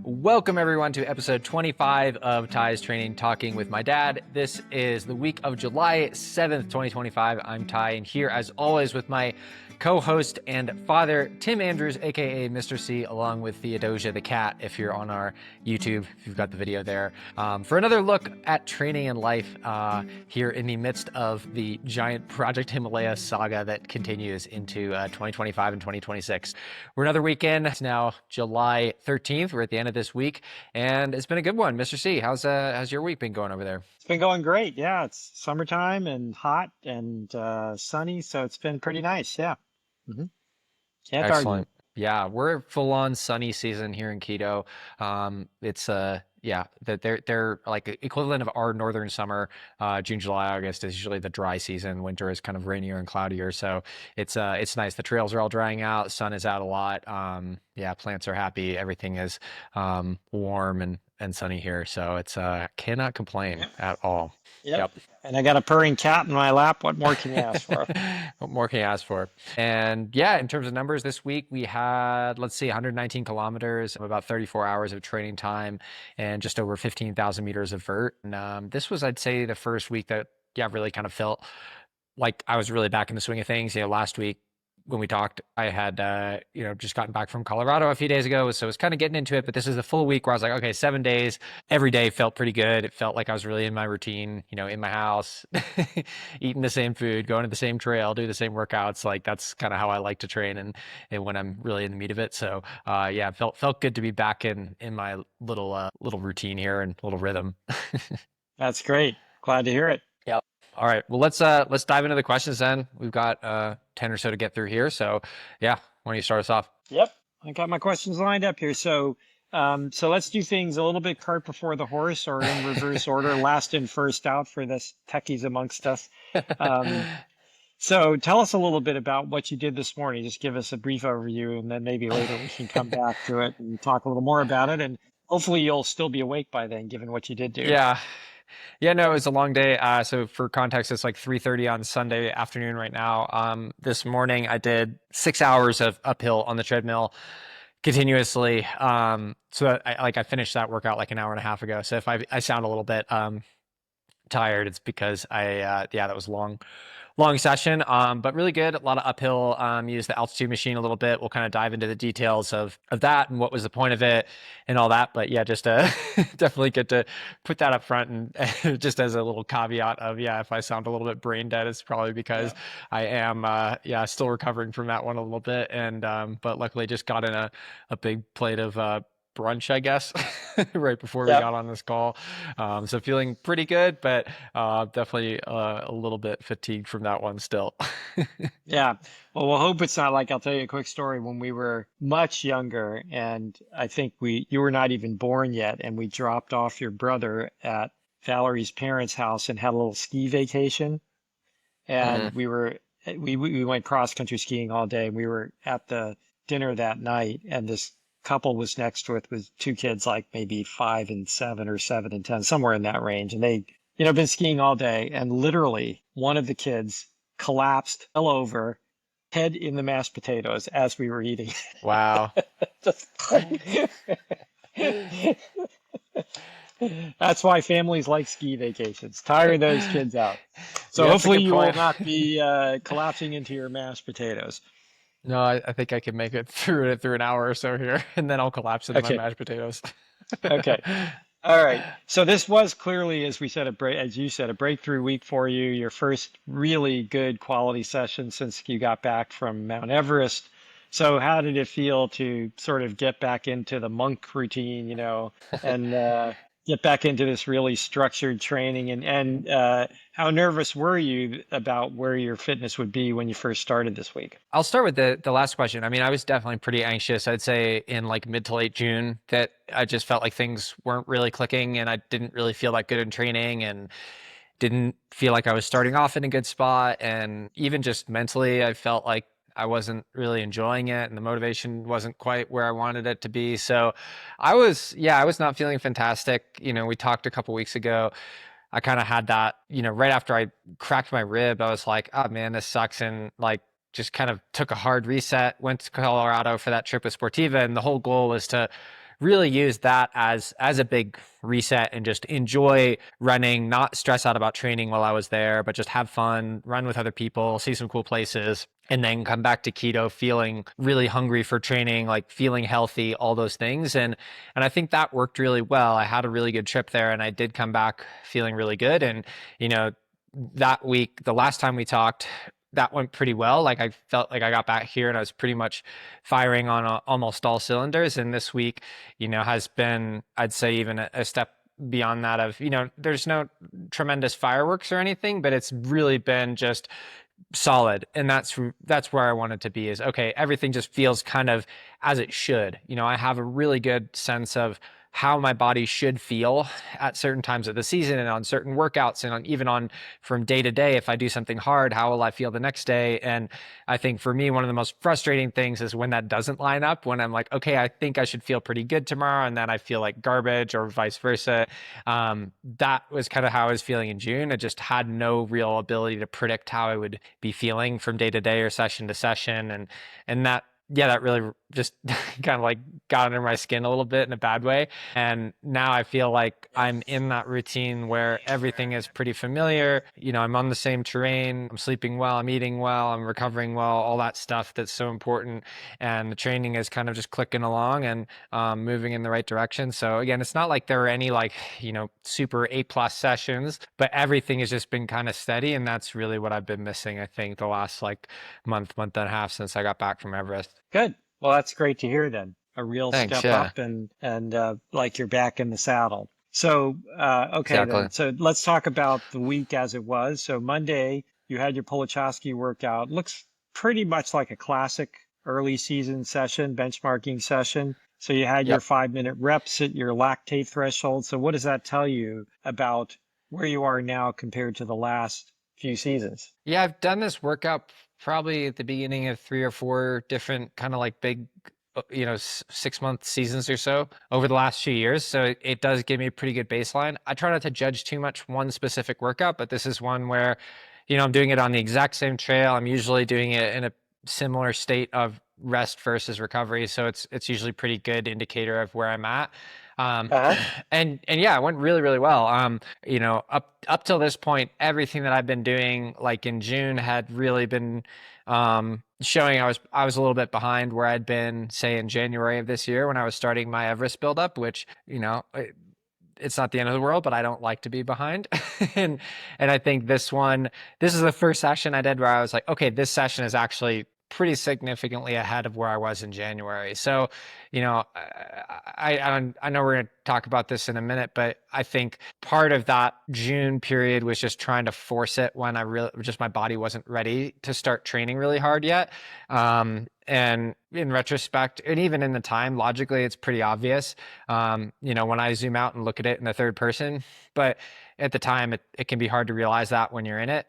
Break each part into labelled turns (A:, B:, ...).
A: Welcome everyone to episode 25 of Ty's Training Talking with my dad. This is the week of July 7th, 2025. I'm Ty, and here as always with my co-host and father, Tim Andrews, aka Mr. C, along with Theodosia the cat, if you're on our YouTube, if you've got the video there, for another look at training and life here in the midst of the giant Project Himalaya saga that continues into 2025 and 2026. We're another weekend. It's now July 13th. We're at the end of this week, and it's been a good one. Mr. C, how's your week been going over there?
B: It's been going great. Yeah, it's summertime and hot and sunny, so it's been pretty nice. Yeah. hmm Can't argue.
A: Excellent. Yeah, we're full on sunny season here in Quito. It's yeah, that they're like equivalent of our northern summer. June, July, August is usually the dry season. Winter is kind of rainier and cloudier, so it's nice. The trails are all drying out. Sun is out a lot. Yeah, plants are happy. Everything is warm and sunny here, so it's cannot complain
B: Yep.
A: at all.
B: Yep. And I got a purring cat in my lap. What more can you ask for?
A: What more can you ask for? And yeah, in terms of numbers, this week we had, let's see, 119 kilometers, about 34 hours of training time, and just over 15,000 meters of vert. And this was, I'd say, the first week that, yeah, really kind of felt like I was really back in the swing of things. You know, last week when we talked, I had, just gotten back from Colorado a few days ago. So I was kind of getting into it, but this is the full week where I was like, okay, 7 days, every day felt pretty good. It felt like I was really in my routine, in my house, eating the same food, going to the same trail, do the same workouts. Like that's kind of how I like to train and when I'm really in the meat of it. So, yeah, felt good to be back in my little routine here and little rhythm.
B: That's great. Glad to hear it.
A: Yep. All right. Well, let's dive into the questions then. We've got 10 or so to get through here. So yeah, why don't you start us off?
B: Yep. I got my questions lined up here. So let's do things a little bit cart before the horse or in reverse order, last in, first out for this techies amongst us. Um, So tell us a little bit about what you did this morning. Just give us a brief overview, and then maybe later we can come back to it and talk a little more about it. And hopefully you'll still be awake by then, given what you did do.
A: Yeah. Yeah, no, it was a long day. So for context, it's like 3:30 on Sunday afternoon right now. This morning I did 6 hours of uphill on the treadmill continuously. So I finished that workout like an hour and a half ago. So if I sound a little bit tired, it's because that was long session, but really good. A lot of uphill. Use the altitude machine a little bit. We'll kind of dive into the details of that and what was the point of it and all that. But yeah, just definitely good to put that up front and just as a little caveat of if I sound a little bit brain dead, it's probably because I am still recovering from that one a little bit. And but luckily just got in a big plate of brunch, I guess, right before we got on this call. So feeling pretty good, but definitely a little bit fatigued from that one still.
B: Yeah. Well, we'll hope it's not like, I'll tell you a quick story. When we were much younger, and I think you were not even born yet, and we dropped off your brother at Valerie's parents' house and had a little ski vacation. And we went cross country skiing all day. We were at the dinner that night, and this couple was next to it with two kids, like maybe 5 and 7 or 7 and 10, somewhere in that range. And they, been skiing all day. And literally one of the kids collapsed, fell over, head in the mashed potatoes as we were eating.
A: Wow.
B: Just- That's why families like ski vacations. Tire those kids out. So
A: Yeah, that's a
B: hopefully
A: good
B: you will
A: point.
B: not be collapsing into your mashed potatoes.
A: No, I think I can make it through an hour or so here, and then I'll collapse into my
B: Okay.
A: mashed potatoes.
B: Okay. All right. So this was clearly, as we said, as you said, a breakthrough week for you. Your first really good quality session since you got back from Mount Everest. So how did it feel to sort of get back into the monk routine, and get back into this really structured training? And how nervous were you about where your fitness would be when you first started this week?
A: I'll start with the last question. I mean, I was definitely pretty anxious. I'd say in like mid to late June that I just felt like things weren't really clicking and I didn't really feel that good in training and didn't feel like I was starting off in a good spot. And even just mentally, I felt like I wasn't really enjoying it and the motivation wasn't quite where I wanted it to be. So I was not feeling fantastic. We talked a couple weeks ago. I kind of had that, right after I cracked my rib, I was like, oh man, this sucks. And like, just kind of took a hard reset, went to Colorado for that trip with Sportiva. And the whole goal was to really use that as a big reset and just enjoy running, not stress out about training while I was there, but just have fun, run with other people, see some cool places, and then come back to keto feeling really hungry for training, like feeling healthy, all those things. And I think that worked really well. I had a really good trip there, and I did come back feeling really good. And you know, that week, the last time we talked, that went pretty well. Like I felt like I got back here and I was pretty much firing on almost all cylinders. And this week, has been, I'd say, even a step beyond that of, there's no tremendous fireworks or anything, but it's really been just solid. And that's where I wanted to be, is okay, everything just feels kind of as it should. I have a really good sense of how my body should feel at certain times of the season and on certain workouts, and even on from day to day. If I do something hard, how will I feel the next day? And I think for me, one of the most frustrating things is when that doesn't line up, when I'm like, okay, I think I should feel pretty good tomorrow, and then I feel like garbage, or vice versa. That was kind of how I was feeling in June. I just had no real ability to predict how I would be feeling from day to day or session to session. And that, yeah, that really just kind of like got under my skin a little bit in a bad way. And now I feel like I'm in that routine where everything is pretty familiar. I'm on the same terrain, I'm sleeping well, I'm eating well, I'm recovering well, all that stuff that's so important. And the training is kind of just clicking along and moving in the right direction. So again, it's not like there are any like, super A+ sessions, but everything has just been kind of steady. And that's really what I've been missing, I think, the last like month and a half since I got back from Everest.
B: Good. Well, that's great to hear then. A real
A: Thanks.
B: step
A: Yeah,
B: up, and like you're back in the saddle. So, okay
A: exactly.
B: then. So let's talk about the week as it was. So Monday, you had your Polichowski workout. Looks pretty much like a classic early season session, benchmarking session. So you had your
A: Yep.
B: 5-minute reps at your lactate threshold. So what does that tell you about where you are now compared to the last few seasons?
A: Yeah, I've done this workout probably at the beginning of 3 or 4 different kind of like big, 6 month seasons or so over the last few years. So it does give me a pretty good baseline. I try not to judge too much one specific workout, but this is one where, I'm doing it on the exact same trail. I'm usually doing it in a similar state of rest versus recovery. So it's usually pretty good indicator of where I'm at. Um,
B: Uh-huh.
A: and yeah, it went really, really well. Up till this point, everything that I've been doing, like in June, had really been showing I was a little bit behind where I'd been, say, in January of this year when I was starting my Everest buildup, which, it's not the end of the world, but I don't like to be behind. and and I think this is the first session I did where I was like, okay, this session is actually pretty significantly ahead of where I was in January. So, I know we're going to talk about this in a minute, but I think part of that June period was just trying to force it when I really just my body wasn't ready to start training really hard yet. And in retrospect, and even in the time, logically, it's pretty obvious. When I zoom out and look at it in the third person, but at the time, it can be hard to realize that when you're in it.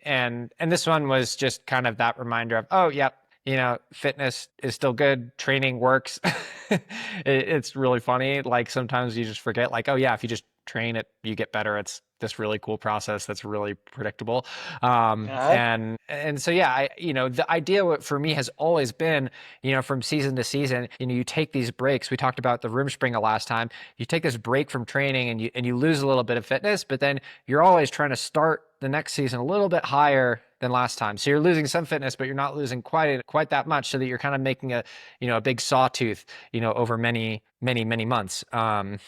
A: And this one was just kind of that reminder of, oh, yep, fitness is still good, training works. It's really funny. Like sometimes you just forget, like, oh yeah, if you just train it, you get better. It's this really cool process that's really predictable.
B: Uh-huh.
A: And so yeah, the idea for me has always been, from season to season, you take these breaks. We talked about the room springer last time. You take this break from training and you lose a little bit of fitness, but then you're always trying to start the next season a little bit higher than last time. So you're losing some fitness, but you're not losing quite that much, so that you're kind of making a big sawtooth, over many months, from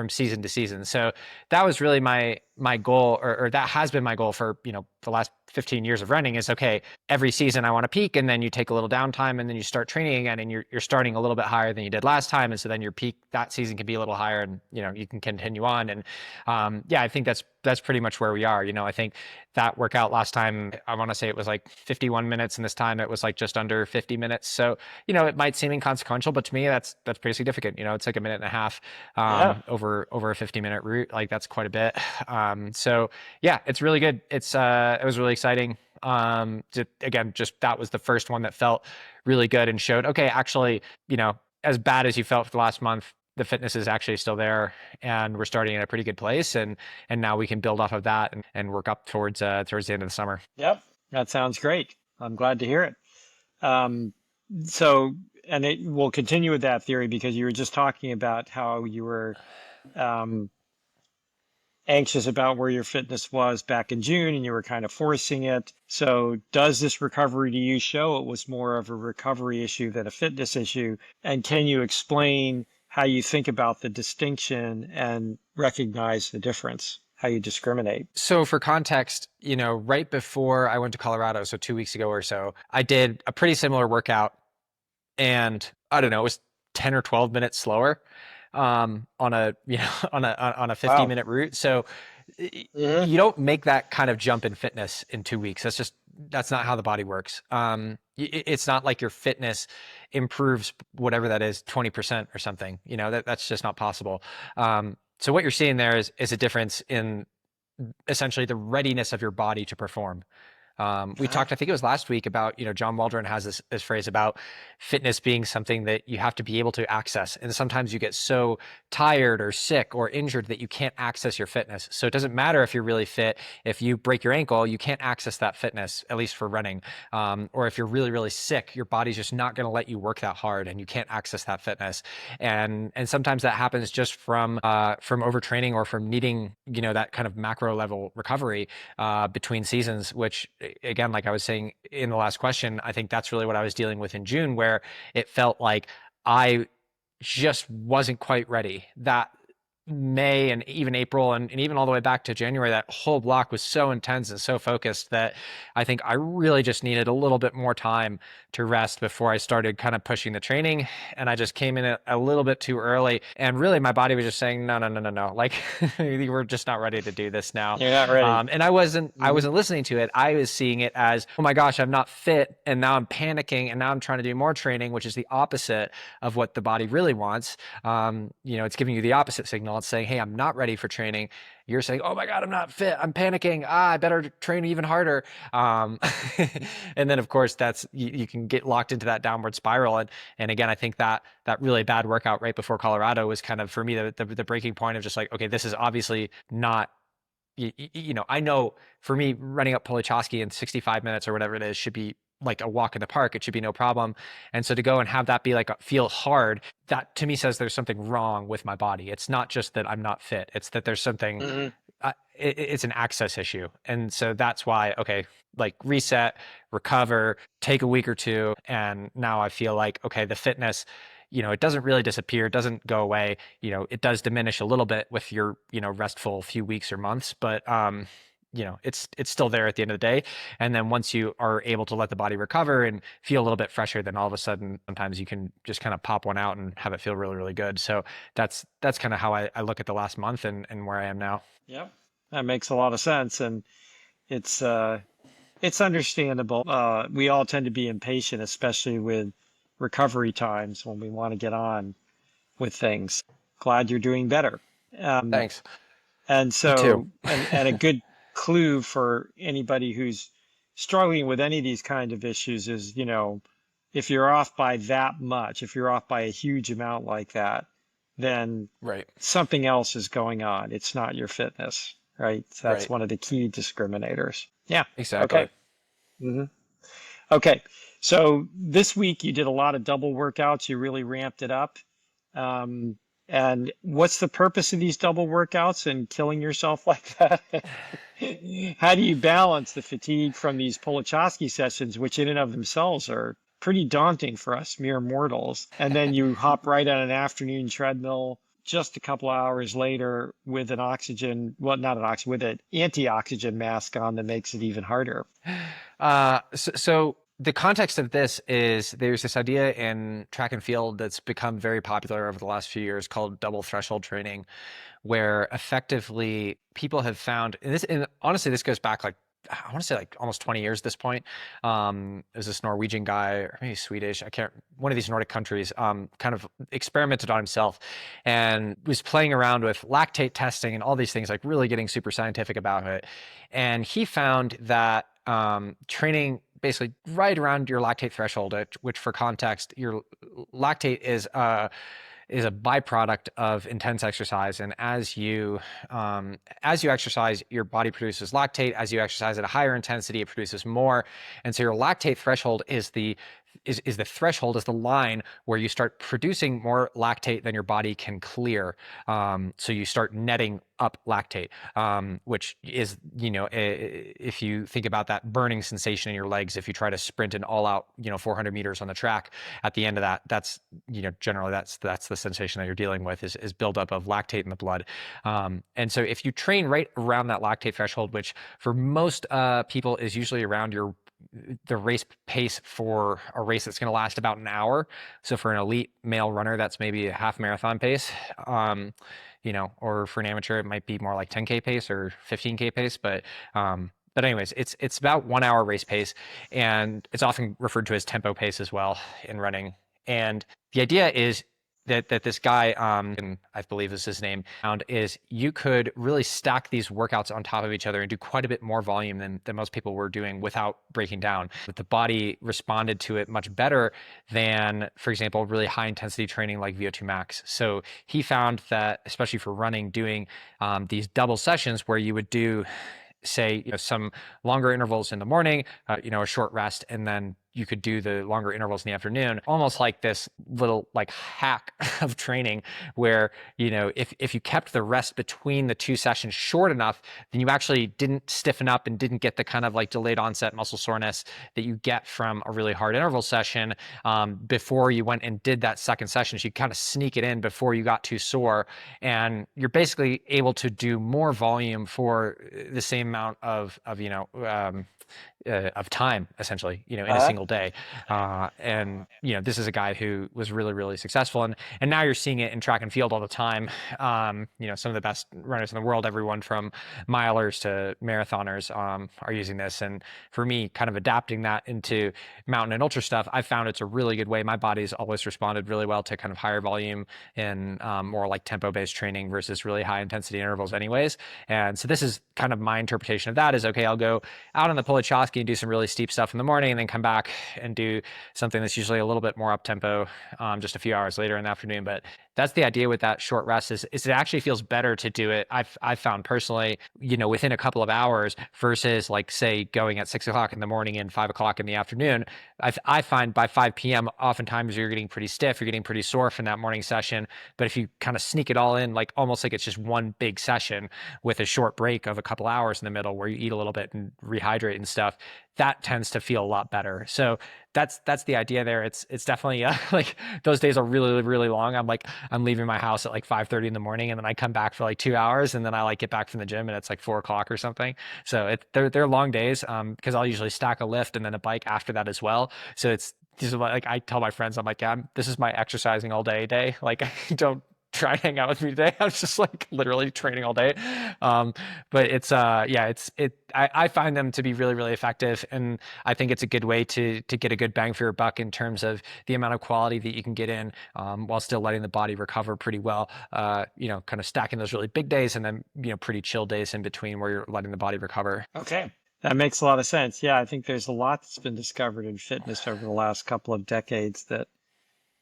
A: season to season. So that was really my goal, or that has been my goal for, the last 15 years of running, is okay, every season I want to peak, and then you take a little downtime, and then you start training again, and you're starting a little bit higher than you did last time. And so then your peak that season can be a little higher, and, you can continue on. And yeah, I think that's pretty much where we are. I think that workout last time, I want to say it was like 51 minutes, and this time it was like just under 50 minutes. So, it might seem inconsequential, but to me, that's pretty significant. It's like a minute and a half
B: Yeah.
A: over a 50-minute route. Like that's quite a bit. So yeah, it's really good. It was really exciting. Again, just that was the first one that felt really good and showed, okay, actually, as bad as you felt for the last month, the fitness is actually still there, and we're starting in a pretty good place. And now we can build off of that and work up towards the end of the summer.
B: Yep. That sounds great. I'm glad to hear it. Um, so and it will continue with that theory because you were just talking about how you were um, anxious about where your fitness was back in June and you were kind of forcing it. So does this recovery to you show it was more of a recovery issue than a fitness issue? And can you explain how you think about the distinction and recognize the difference, how you discriminate?
A: So for context, right before I went to Colorado, so 2 weeks ago or so, I did a pretty similar workout, and I don't know, it was 10 or 12 minutes slower on a on a 50
B: Wow.
A: minute route. So
B: Hmm.
A: you don't make that kind of jump in fitness in 2 weeks. That's not how the body works. It's not like your fitness improves whatever that is, 20% or something. That's just not possible. So what you're seeing there is a difference in essentially the readiness of your body to perform. We
B: Uh-huh.
A: talked, I think it was last week, about, John Waldron has this phrase about fitness being something that you have to be able to access. And sometimes you get so tired or sick or injured that you can't access your fitness. So it doesn't matter if you're really fit. If you break your ankle, you can't access that fitness, at least for running. Or if you're really, really sick, your body's just not going to let you work that hard and you can't access that fitness. And sometimes that happens just from overtraining or from needing, that kind of macro level recovery between seasons, which again, like I was saying in the last question, I think that's really what I was dealing with in June, where it felt like I just wasn't quite ready. That May and even April and even all the way back to January, that whole block was so intense and so focused that I think I really just needed a little bit more time to rest before I started kind of pushing the training. And I just came in a little bit too early. And really, my body was just saying, no, no, no, no, no. Like, we're just not ready to do this now.
B: You're not ready.
A: And I
B: Hmm.
A: wasn't listening to it. I was seeing it as, oh my gosh, I'm not fit. And now I'm panicking. And now I'm trying to do more training, which is the opposite of what the body really wants. It's giving you the opposite signal. It's saying, hey, I'm not ready for training. You're saying, oh my God, I'm not fit. I'm panicking. I better train even harder. Um, and then of course you can get locked into that downward spiral. And again, I think that really bad workout right before Colorado was kind of for me the breaking point of just like, okay, this is obviously not, I know for me running up Polichowski in 65 minutes or whatever it is should be like a walk in the park. It should be no problem. And so to go and have that be like feel hard, that to me says there's something wrong with my body. It's not just that I'm not fit. It's that there's something.
B: Hmm.
A: It's an access issue, and so that's why okay, like reset, recover, take a week or two, and now I feel like okay, the fitness. It doesn't really disappear, it doesn't go away. It does diminish a little bit with your, restful few weeks or months, but it's still there at the end of the day. And then once you are able to let the body recover and feel a little bit fresher, then all of a sudden sometimes you can just kind of pop one out and have it feel really, really good. So that's kind of how I look at the last month and where I am now.
B: Yep. That makes a lot of sense. And it's it's understandable. We all tend to be impatient, especially with recovery times when we want to get on with things. Glad you're doing better. Um,
A: Thanks.
B: and
A: You too.
B: so, and a good clue for anybody who's struggling with any of these kind of issues is, if you're off by that much, if you're off by a huge amount like that, then
A: Right.
B: something else is going on. It's not your fitness, right? So that's
A: Right.
B: one of the key discriminators. Yeah.
A: Exactly.
B: Okay. Hmm. Okay. So this week you did a lot of double workouts. You really ramped it up. Um, and what's the purpose of these double workouts and killing yourself like that? How do you balance the fatigue from these Polichowski sessions, which in and of themselves are pretty daunting for us mere mortals, and then you hop right on an afternoon treadmill just a couple hours later with an oxygen, well, not an oxygen, with an anti-oxygen mask on that makes it even harder.
A: So the context of this is there's this idea in track and field that's become very popular over the last few years called double threshold training, where effectively people have found, and honestly, this goes back like, I want to say like almost 20 years at this point. There's this Norwegian guy, or maybe Swedish, I can't, one of these Nordic countries, kind of experimented on himself and was playing around with lactate testing and all these things, like really getting super scientific about it. And he found that training basically right around your lactate threshold, which for context, your lactate is a byproduct of intense exercise. And as you exercise, your body produces lactate. As you exercise at a higher intensity, it produces more. And so your lactate threshold is the is the threshold, is the line where you start producing more lactate than your body can clear. So you start netting up lactate, which is, if you think about that burning sensation in your legs, if you try to sprint an all out, 400 meters on the track, at the end of that, that's, generally that's the sensation that you're dealing with, is buildup of lactate in the blood. And so if you train right around that lactate threshold, which for most people is usually around the race pace for a race that's going to last about an hour. So for an elite male runner, that's maybe a half marathon pace. Or for an amateur, it might be more like 10K pace or 15K pace. But anyways, it's about 1 hour race pace, and it's often referred to as tempo pace as well in running. And the idea is that this guy, and I believe is his name, found is you could really stack these workouts on top of each other and do quite a bit more volume than most people were doing without breaking down. But the body responded to it much better than, for example, really high intensity training like VO2 max. So he found that, especially for running, doing these double sessions where you would do, say, some longer intervals in the morning, a short rest, and then you could do the longer intervals in the afternoon, almost like this little like hack of training where, if you kept the rest between the two sessions short enough, then you actually didn't stiffen up and didn't get the kind of like delayed onset muscle soreness that you get from a really hard interval session before you went and did that second session. So you kind of sneak it in before you got too sore, and you're basically able to do more volume for the same amount of time, essentially, in a single day. And this is a guy who was really, really successful, and now you're seeing it in track and field all the time. Some of the best runners in the world, everyone from milers to marathoners, are using this. And for me, kind of adapting that into mountain and ultra stuff, I found it's a really good way. My body's always responded really well to kind of higher volume and more like tempo-based training versus really high intensity intervals anyways. And so this is kind of my interpretation of that is, okay, I'll go out on the Polichowski and do some really steep stuff in the morning, and then come back and do something that's usually a little bit more up tempo just a few hours later in the afternoon. But that's the idea with that short rest is it actually feels better to do it. I've found personally, within a couple of hours versus like, say, going at 6 o'clock in the morning and 5 o'clock in the afternoon. I find by 5 p.m., oftentimes you're getting pretty stiff, you're getting pretty sore from that morning session. But if you kind of sneak it all in, like almost like it's just one big session with a short break of a couple hours in the middle where you eat a little bit and rehydrate and stuff, that tends to feel a lot better. So that's the idea there. It's definitely like those days are really, really long. I'm leaving my house at like 5:30 in the morning, and then I come back for like 2 hours, and then I like get back from the gym and it's like 4 o'clock or something. So they're long days because I'll usually stack a lift and then a bike after that as well. So these are like, I tell my friends, I'm like, yeah, this is my exercising all day. Like, I don't try and hang out with me today. I'm just like literally training all day. But I find them to be really, really effective. And I think it's a good way to get a good bang for your buck in terms of the amount of quality that you can get in while still letting the body recover pretty well, kind of stacking those really big days and then, pretty chill days in between where you're letting the body recover.
B: Okay. That makes a lot of sense. Yeah, I think there's a lot that's been discovered in fitness over the last couple of decades that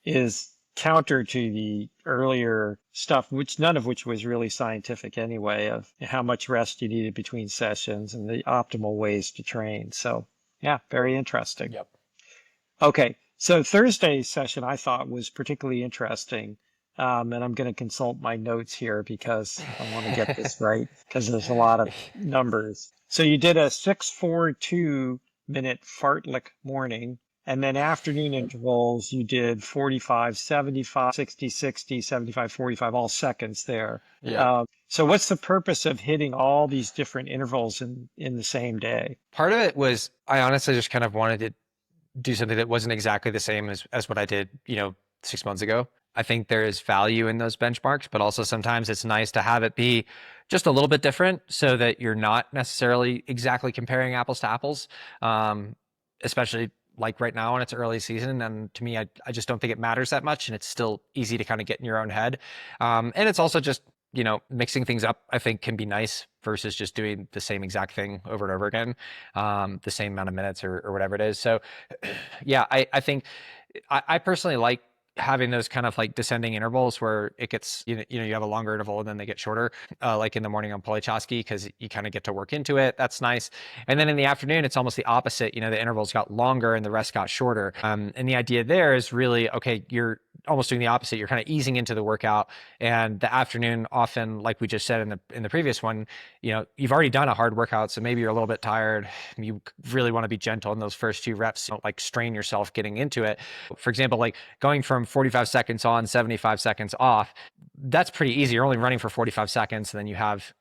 B: is counter to the earlier stuff, which none of which was really scientific anyway, of how much rest you needed between sessions and the optimal ways to train. So yeah, very interesting.
A: Yep.
B: Okay. So Thursday's session I thought was particularly interesting. And I'm going to consult my notes here because I want to get this right because there's a lot of numbers. So you did a 6-4-2 minute fartlek morning. And then afternoon intervals, you did 45, 75, 60, 60, 75, 45, all seconds there.
A: Yeah.
B: So what's the purpose of hitting all these different intervals in the same day?
A: Part of it was I honestly just kind of wanted to do something that wasn't exactly the same as what I did, 6 months ago. I think there is value in those benchmarks, but also sometimes it's nice to have it be just a little bit different so that you're not necessarily exactly comparing apples to apples, especially like right now when it's early season. And to me, I just don't think it matters that much. And it's still easy to kind of get in your own head. And it's also just, mixing things up, I think can be nice versus just doing the same exact thing over and over again, the same amount of minutes or whatever it is. So yeah, I think I personally like having those kind of like descending intervals where it gets, you have a longer interval and then they get shorter, like in the morning on Polychosky, because you kind of get to work into it. That's nice. And then in the afternoon, it's almost the opposite. The intervals got longer and the rest got shorter. And the idea there is really, okay, you're almost doing the opposite. You're kind of easing into the workout, and the afternoon often, like we just said in the previous one, you've already done a hard workout, so maybe you're a little bit tired. You really want to be gentle in those first few reps. Don't like strain yourself getting into it. For example, like going from 45 seconds on, 75 seconds off, that's pretty easy. You're only running for 45 seconds, and then you have,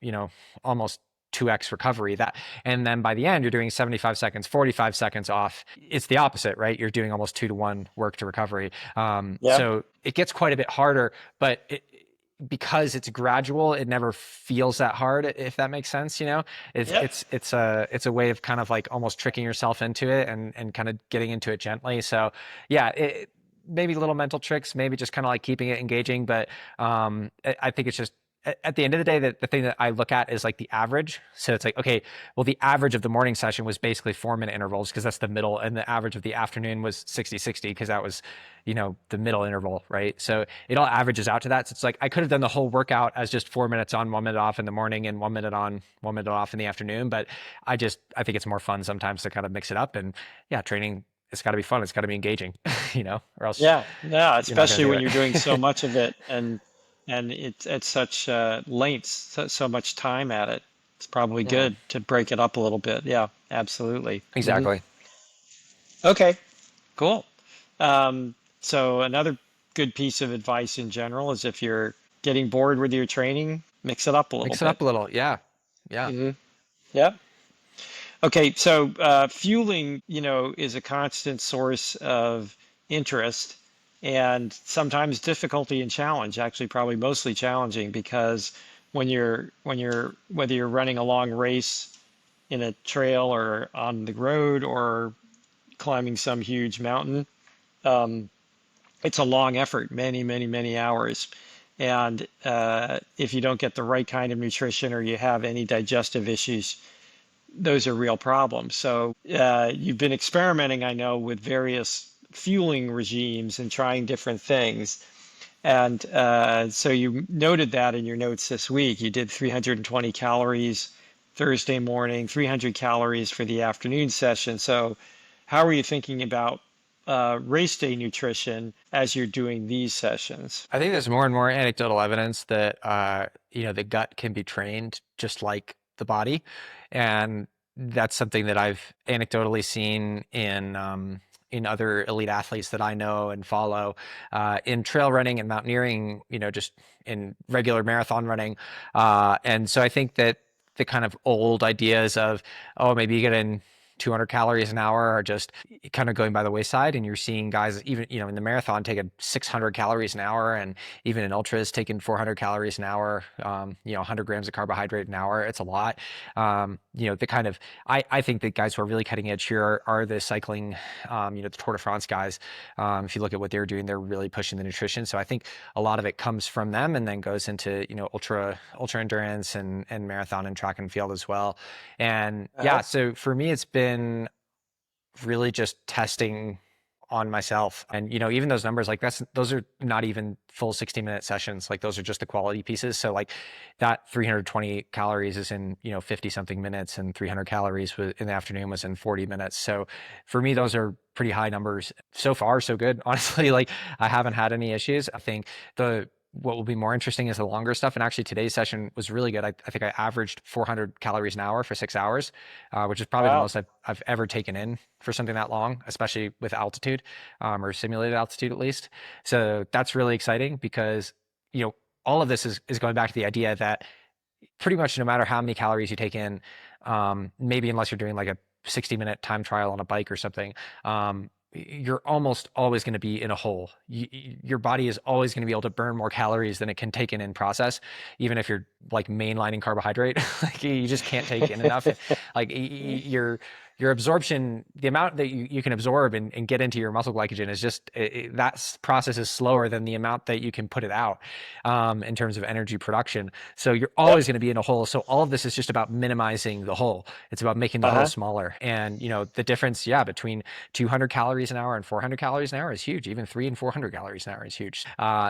A: almost 2x recovery. And then by the end, you're doing 75 seconds, 45 seconds off. It's the opposite, right? You're doing almost 2-to-1 work to recovery.
B: Yeah.
A: So it gets quite a bit harder, but because it's gradual, it never feels that hard, if that makes sense. It's
B: Yep.
A: it's it's a way of kind of like almost tricking yourself into it, and kind of getting into it gently. So yeah, maybe little mental tricks, maybe just kind of like keeping it engaging. But I think it's just, at the end of the day, the thing that I look at is like the average. So it's like, okay, well, the average of the morning session was basically 4-minute intervals, because that's the middle, and the average of the afternoon was 60-60, because that was, the middle interval, right? So it all averages out to that. So it's like I could have done the whole workout as just 4 minutes on, 1 minute off in the morning, and 1 minute on, 1 minute off in the afternoon. But I think it's more fun sometimes to kind of mix it up. And yeah, training, it's got to be fun. It's got to be engaging, or else
B: Yeah. Yeah.
A: you're not going
B: Especially
A: to do
B: when
A: it.
B: you're doing so much of it, and it's at such lengths, so much time at it. It's probably
A: Yeah,
B: good to break it up a little bit. Yeah, absolutely.
A: exactly.
B: Okay, cool. So another good piece of advice in general is if you're getting bored with your training, mix it up a little
A: Mix it
B: bit.
A: up a little. Yeah. Yeah.
B: hmm Yep. Okay, so fueling, is a constant source of interest and sometimes difficulty and challenge, actually probably mostly challenging because whether you're running a long race in a trail or on the road or climbing some huge mountain, um, it's a long effort, many, many, many hours. And if you don't get the right kind of nutrition or you have any digestive issues, those are real problems. So you've been experimenting, I know, with various fueling regimes and trying different things. And so you noted that in your notes this week. You did 320 calories Thursday morning, 300 calories for the afternoon session. So how are you thinking about race day nutrition as you're doing these sessions?
A: I think there's more and more anecdotal evidence that the gut can be trained just like the body, and that's something that I've anecdotally seen in other elite athletes that I know and follow, in trail running and mountaineering, just in regular marathon running. And so I think that the kind of old ideas of, oh, maybe you get in 200 calories an hour are just kind of going by the wayside. And you're seeing guys, even, in the marathon, taking 600 calories an hour, and even in ultras taking 400 calories an hour, 100 grams of carbohydrate an hour. It's a lot. The kind of, I think the guys who are really cutting edge here are the cycling, the Tour de France guys. If you look at what they're doing, they're really pushing the nutrition. So I think a lot of it comes from them, and then goes into, ultra endurance and marathon and track and field as well. And yeah,
B: Uh-huh.
A: so for me, it's been really just testing on myself. And even those numbers, like those are not even full 60-minute sessions. Like those are just the quality pieces. So like that 320 calories is in 50 something minutes, and 300 calories in the afternoon was in 40 minutes. So for me, those are pretty high numbers. So far so good, honestly. Like I haven't had any issues. I think the what will be more interesting is the longer stuff. And actually today's session was really good. I think I averaged 400 calories an hour for 6 hours, which is probably the
B: Wow.
A: most I've ever taken in for something that long, especially with altitude, or simulated altitude at least. So that's really exciting, because, all of this is going back to the idea that pretty much no matter how many calories you take in, maybe unless you're doing like a 60-minute time trial on a bike or something, you're almost always going to be in a hole. Your body is always going to be able to burn more calories than it can take in process, even if you're like mainlining carbohydrate. Like you just can't take in enough. Like your absorption, the amount that you can absorb and get into your muscle glycogen is just that process is slower than the amount that you can put it out in terms of energy production. So you're always going to be in a hole. So all of this is just about minimizing the hole. It's about making the hole
B: Uh-huh.
A: smaller. And, you know, the difference, yeah, between 200 calories an hour and 400 calories an hour is huge. Even 300 and 400 calories an hour is huge.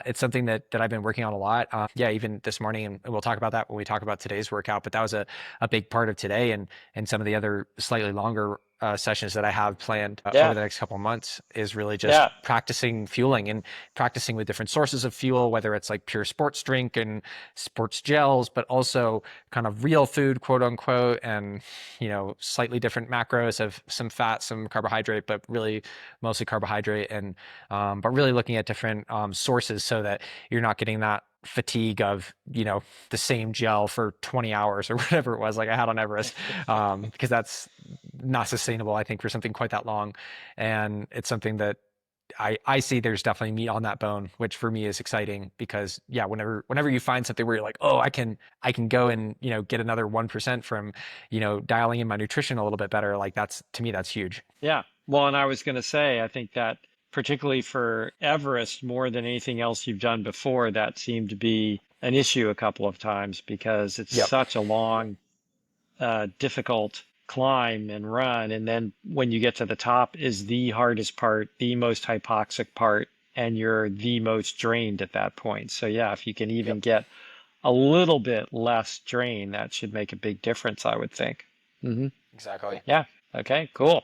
A: It's something that I've been working on a lot. Yeah, even this morning, and we'll talk about that when we talk about today's workout, but that was a big part of today and some of the other slightly longer sessions that I have planned over
B: Yeah.
A: the next couple of months is really just
B: Yeah.
A: practicing fueling and practicing with different sources of fuel, whether it's like pure sports drink and sports gels, but also kind of real food, quote unquote, and, you know, slightly different macros of some fat, some carbohydrate, but really mostly carbohydrate. And, but really looking at different sources so that you're not getting that fatigue of, you know, the same gel for 20 hours or whatever it was like I had on Everest, because that's not sustainable, I think, for something quite that long. And it's something that I see there's definitely meat on that bone, which for me is exciting because yeah, whenever you find something where you're like, oh, I can go and, you know, get another 1% from, you know, dialing in my nutrition a little bit better, like that's, to me, that's huge.
B: Yeah. Well, and I was going to say, I think that particularly for Everest, more than anything else you've done before, that seemed to be an issue a couple of times because it's
A: Yep.
B: such a long, difficult climb and run. And then when you get to the top is the hardest part, the most hypoxic part, and you're the most drained at that point. So yeah, if you can even
A: Yep.
B: get a little bit less drain, that should make a big difference, I would think. Hmm.
A: Exactly.
B: Yeah. Okay, cool.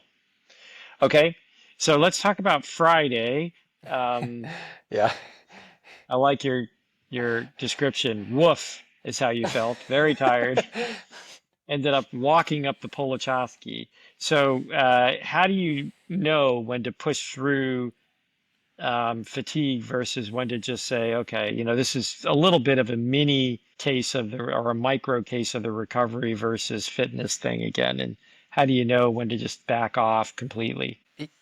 B: Okay, so let's talk about Friday. Um,
A: Yeah.
B: I like your description. Woof is how you felt. Very tired. Ended up walking up the Polochowski. So, how do you know when to push through fatigue versus when to just say, okay, you know, this is a little bit of a mini case of the or a micro case of the recovery versus fitness thing again? And how do you know when to just back off completely?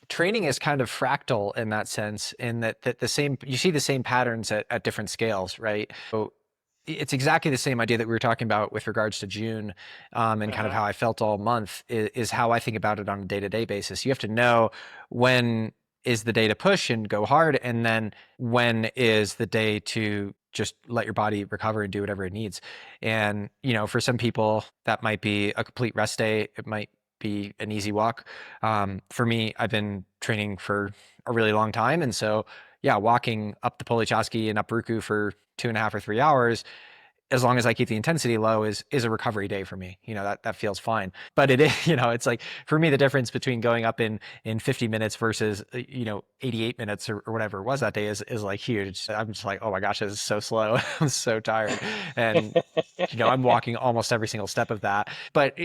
A: Training is kind of fractal in that sense, in that the same, you see the same patterns at different scales, right? So it's exactly the same idea that we were talking about with regards to June, and kind of
B: Uh-huh.
A: how I felt all month is how I think about it on a day-to-day basis. You have to know when is the day to push and go hard, and then when is the day to just let your body recover and do whatever it needs. And, you know, for some people, that might be a complete rest day. It might be an easy walk. For me, I've been training for a really long time. And so, yeah, walking up the Polichaski and up Ruku for 2.5 or 3 hours, as long as I keep the intensity low, is a recovery day for me. You know, that feels fine. But it is, you know, it's like for me, the difference between going up in 50 minutes versus, you know, 88 minutes or whatever it was that day is like huge. I'm just like, oh my gosh, this is so slow. I'm so tired. And, you know, I'm walking almost every single step of that. But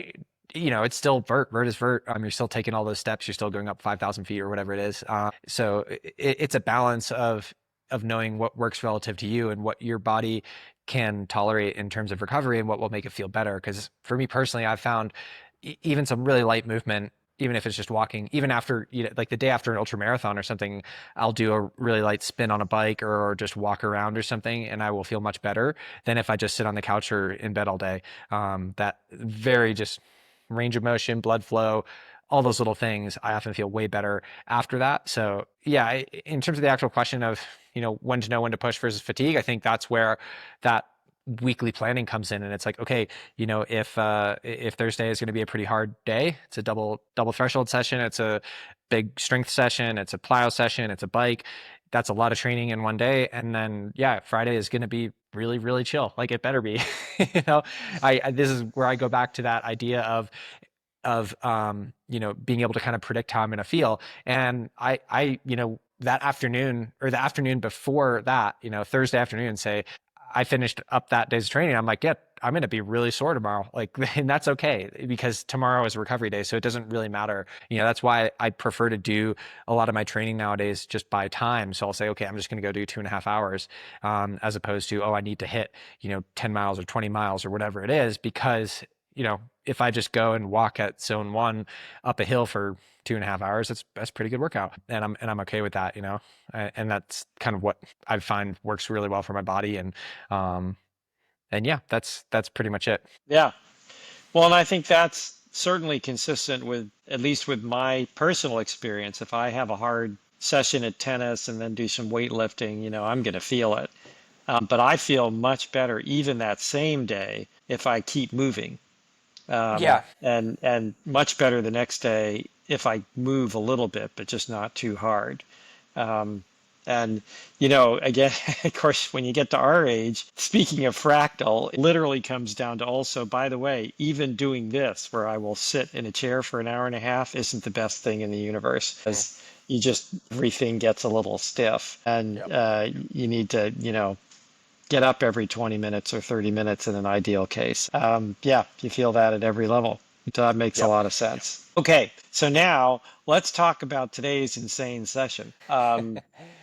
A: you know, it's still vert. Vert is vert. You're still taking all those steps. You're still going up 5,000 feet or whatever it is. So it's a balance of knowing what works relative to you and what your body can tolerate in terms of recovery and what will make it feel better. Because for me personally, I've found even some really light movement, even if it's just walking, even after, you know, like the day after an ultra marathon or something, I'll do a really light spin on a bike or just walk around or something, and I will feel much better than if I just sit on the couch or in bed all day. That very just range of motion, blood flow, all those little things, I often feel way better after that. So yeah, in terms of the actual question of, you know, when to know when to push versus fatigue, I think that's where that weekly planning comes in. And it's like, okay, you know, if Thursday is going to be a pretty hard day, it's a double threshold session, it's a big strength session, it's a plyo session, it's a bike. That's a lot of training in one day. And then yeah, Friday is going to be really, really chill. Like it better be. You know, this is where I go back to that idea of you know, being able to kind of predict how I'm going to feel. And you know, that afternoon or the afternoon before that, you know, Thursday afternoon, say I finished up that day's training, I'm like, yeah, I'm going to be really sore tomorrow. Like, and that's okay because tomorrow is recovery day. So it doesn't really matter. You know, that's why I prefer to do a lot of my training nowadays just by time. So I'll say, okay, I'm just going to go do 2.5 hours, as opposed to, oh, I need to hit, you know, 10 miles or 20 miles or whatever it is, because, you know, if I just go and walk at zone one up a hill for 2.5 hours, that's pretty good workout, and I'm okay with that, you know, and that's kind of what I find works really well for my body, um, and yeah, that's pretty much it.
B: Yeah. Well, and I think certainly consistent with, at least with my personal experience. If I have a hard session at tennis and then do some weightlifting, I'm going to feel it. But I feel much better even that same day if I keep moving,
A: Yeah.
B: and much better the next day if I move a little bit, but just not too hard. Um, and, again, of course, when you get to our age, speaking of fractal, it literally comes down to also, by the way, even doing this, where I will sit in a chair for an hour and a half, isn't the best thing in the universe,
A: Mm.
B: because everything gets a little stiff, and
A: Yep.
B: you need to, get up every 20 minutes or 30 minutes in an ideal case. Yeah, you feel that at every level. So that makes a
A: Yep.
B: lot of sense. Okay, so now let's talk about today's insane session.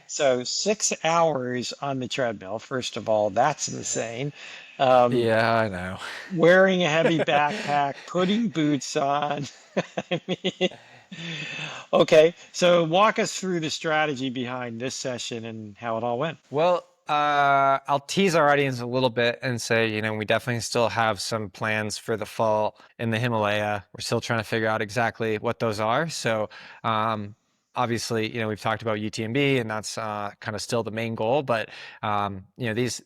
B: So 6 hours on the treadmill, first of all, that's insane. Um,
A: Yeah, I know.
B: Wearing a heavy backpack, putting boots on. I mean, okay, so walk us through the strategy behind this session and how it all went.
A: Well, I'll tease our audience a little bit and say, we definitely still have some plans for the fall in the Himalaya. We're still trying to figure out exactly what those are. So, um, obviously, we've talked about UTMB, and that's kind of still the main goal. But, these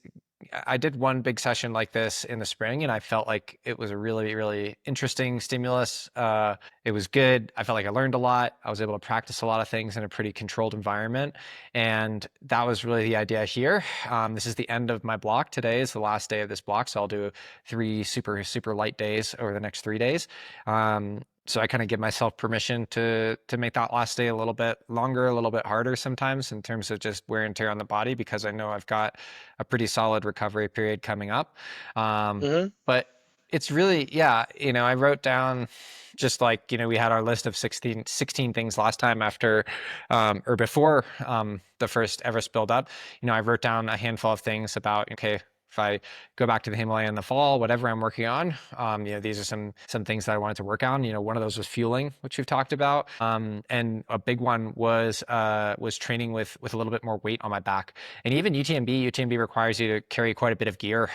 A: I did one big session like this in the spring, and I felt like it was a really, really interesting stimulus. It was good. I felt like I learned a lot. I was able to practice a lot of things in a pretty controlled environment. And that was really the idea here. This is the end of my block. Today is the last day of this block. So I'll do 3 super, super light days over the next 3 days. So I kind of give myself permission to make that last day a little bit longer, a little bit harder sometimes in terms of just wear and tear on the body, because I know I've got a pretty solid recovery period coming up.
B: Hmm.
A: But it's really, yeah, I wrote down just like, we had our list of 16 things last time after, or before the first Everest build up. I wrote down a handful of things about, okay, if I go back to the Himalaya in the fall, whatever I'm working on, these are some things that I wanted to work on. One of those was fueling, which we've talked about, and a big one was training with a little bit more weight on my back. And even UTMB requires you to carry quite a bit of gear.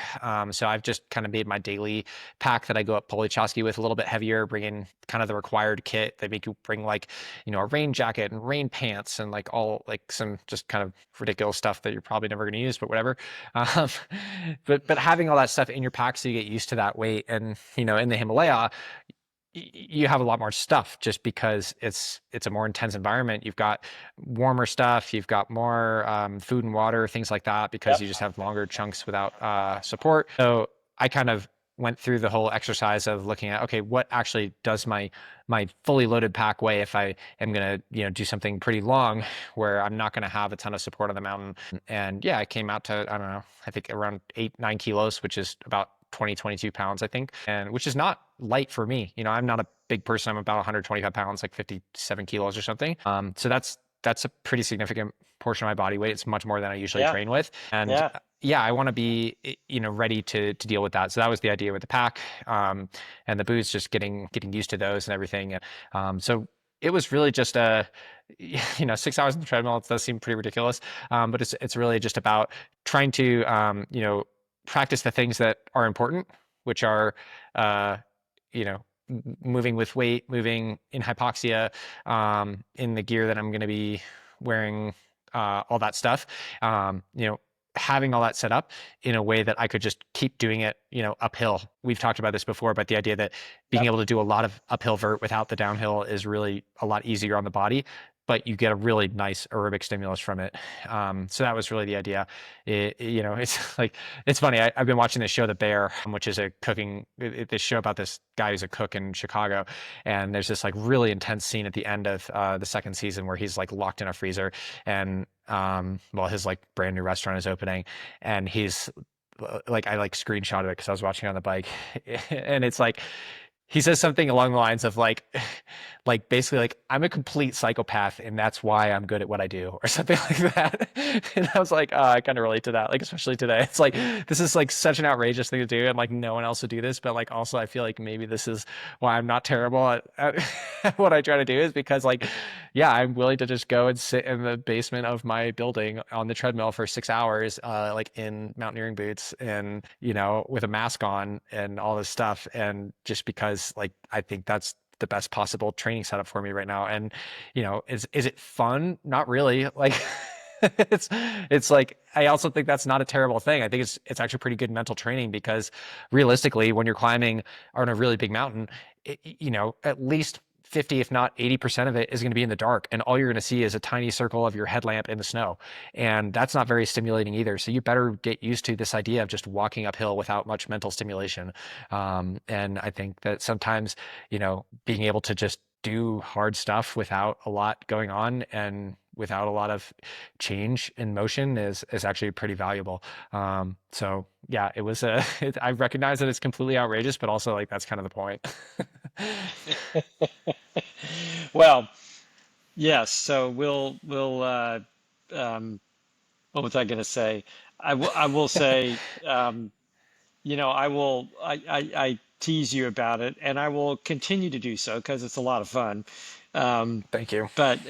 A: So I've just kind of made my daily pack that I go up Polichowski with a little bit heavier, bring in kind of the required kit. They make you bring like, a rain jacket and rain pants and like all like some just kind of ridiculous stuff that you're probably never going to use, but whatever. Um, but having all that stuff in your pack so you get used to that weight. And, in the Himalaya, you have a lot more stuff just because it's a more intense environment. You've got warmer stuff, you've got more food and water, things like that, because you
B: Yep.
A: just have longer chunks without support. So I kind of went through the whole exercise of looking at, okay, what actually does my fully loaded pack weigh if I am gonna do something pretty long where I'm not gonna have a ton of support on the mountain. And yeah, I came out to, I don't know, I think around 8-9 kilos, which is about 20, 22 pounds, I think, and which is not light for me. I'm not a big person. I'm about 125 pounds, like 57 kilos or something. So that's a pretty significant portion of my body weight. It's much more than I usually
B: Yeah.
A: train with. And
B: Yeah.
A: yeah, I want to be, ready to deal with that. So that was the idea with the pack, and the boots, just getting used to those and everything. And so it was really just 6 hours on the treadmill. It does seem pretty ridiculous, but it's really just about trying to, practice the things that are important, which are, uh, you know, moving with weight, moving in hypoxia, in the gear that I'm going to be wearing, all that stuff. Having all that set up in a way that I could just keep doing it, uphill. We've talked about this before, but the idea that being
B: Yep.
A: able to do a lot of uphill vert without the downhill is really a lot easier on the body, but you get a really nice aerobic stimulus from it. So that was really the idea. It's like, it's funny. I've been watching this show, The Bear, which is a cooking, this show about this guy who's a cook in Chicago. And there's this like really intense scene at the end of the second season where he's like locked in a freezer, and well, his like brand new restaurant is opening, and he's like, I like screenshotted it because I was watching on the bike, and it's like, he says something along the lines of like, like basically like, I'm a complete psychopath and that's why I'm good at what I do, or something like that. And I was like, I kind of relate to that, like especially today. It's like, this is like such an outrageous thing to do, and like no one else would do this, but like also I feel like maybe this is why I'm not terrible at what I try to do, is because like, yeah, I'm willing to just go and sit in the basement of my building on the treadmill for 6 hours, like in mountaineering boots and with a mask on and all this stuff, and just because because like I think that's the best possible training setup for me right now. And is it fun? Not really. Like it's like I also think that's not a terrible thing. I think it's actually pretty good mental training because realistically, when you're climbing on a really big mountain, at least 50, if not 80% of it is going to be in the dark. And all you're going to see is a tiny circle of your headlamp in the snow. And that's not very stimulating either. So you better get used to this idea of just walking uphill without much mental stimulation. And I think that sometimes, being able to just do hard stuff without a lot going on and without a lot of change in motion is actually pretty valuable. So yeah, I recognize that it's completely outrageous, but also like that's kind of the point.
B: Well, yes. So we'll um, what was I going to say? I will say, I tease you about it, and I will continue to do so because it's a lot of fun. Um,
A: Thank you.
B: but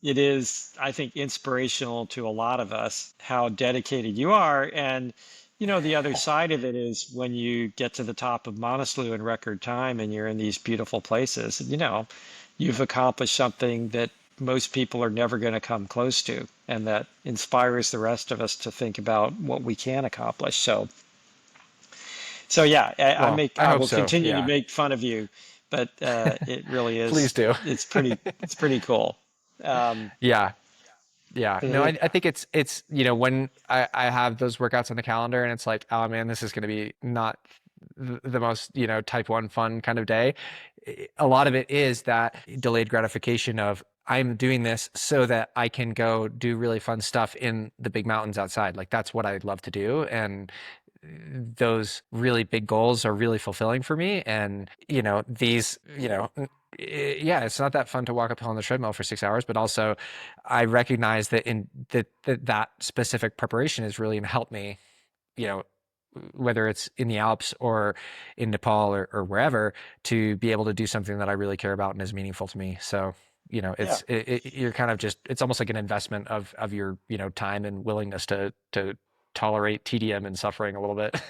B: it is, I think, inspirational to a lot of us how dedicated you are. And the other side of it is when you get to the top of Monaslu in record time and you're in these beautiful places, you've accomplished something that most people are never going to come close to, and that inspires the rest of us to think about what we can accomplish. So yeah,
A: Well, I
B: I
A: hope
B: will
A: so.
B: continue to
A: Yeah.
B: make fun of you, but it really
A: Please
B: is,
A: do.
B: it's pretty cool. Um,
A: Yeah. Yeah. No,
B: mhm.
A: I think it's when I have those workouts on the calendar and it's like, oh man, this is going to be not the most, type one fun kind of day. A lot of it is that delayed gratification of I'm doing this so that I can go do really fun stuff in the big mountains outside. Like that's what I love to do. And those really big goals are really fulfilling for me. And, yeah, it's not that fun to walk uphill on the treadmill for 6 hours, but also I recognize that that specific preparation is really going to help me, you know, whether it's in the Alps or in Nepal or wherever, to be able to do something that I really care about and is meaningful to me. So,
B: Yeah,
A: you're kind of just, it's almost like an investment of your, time and willingness to tolerate tedium and suffering a little bit.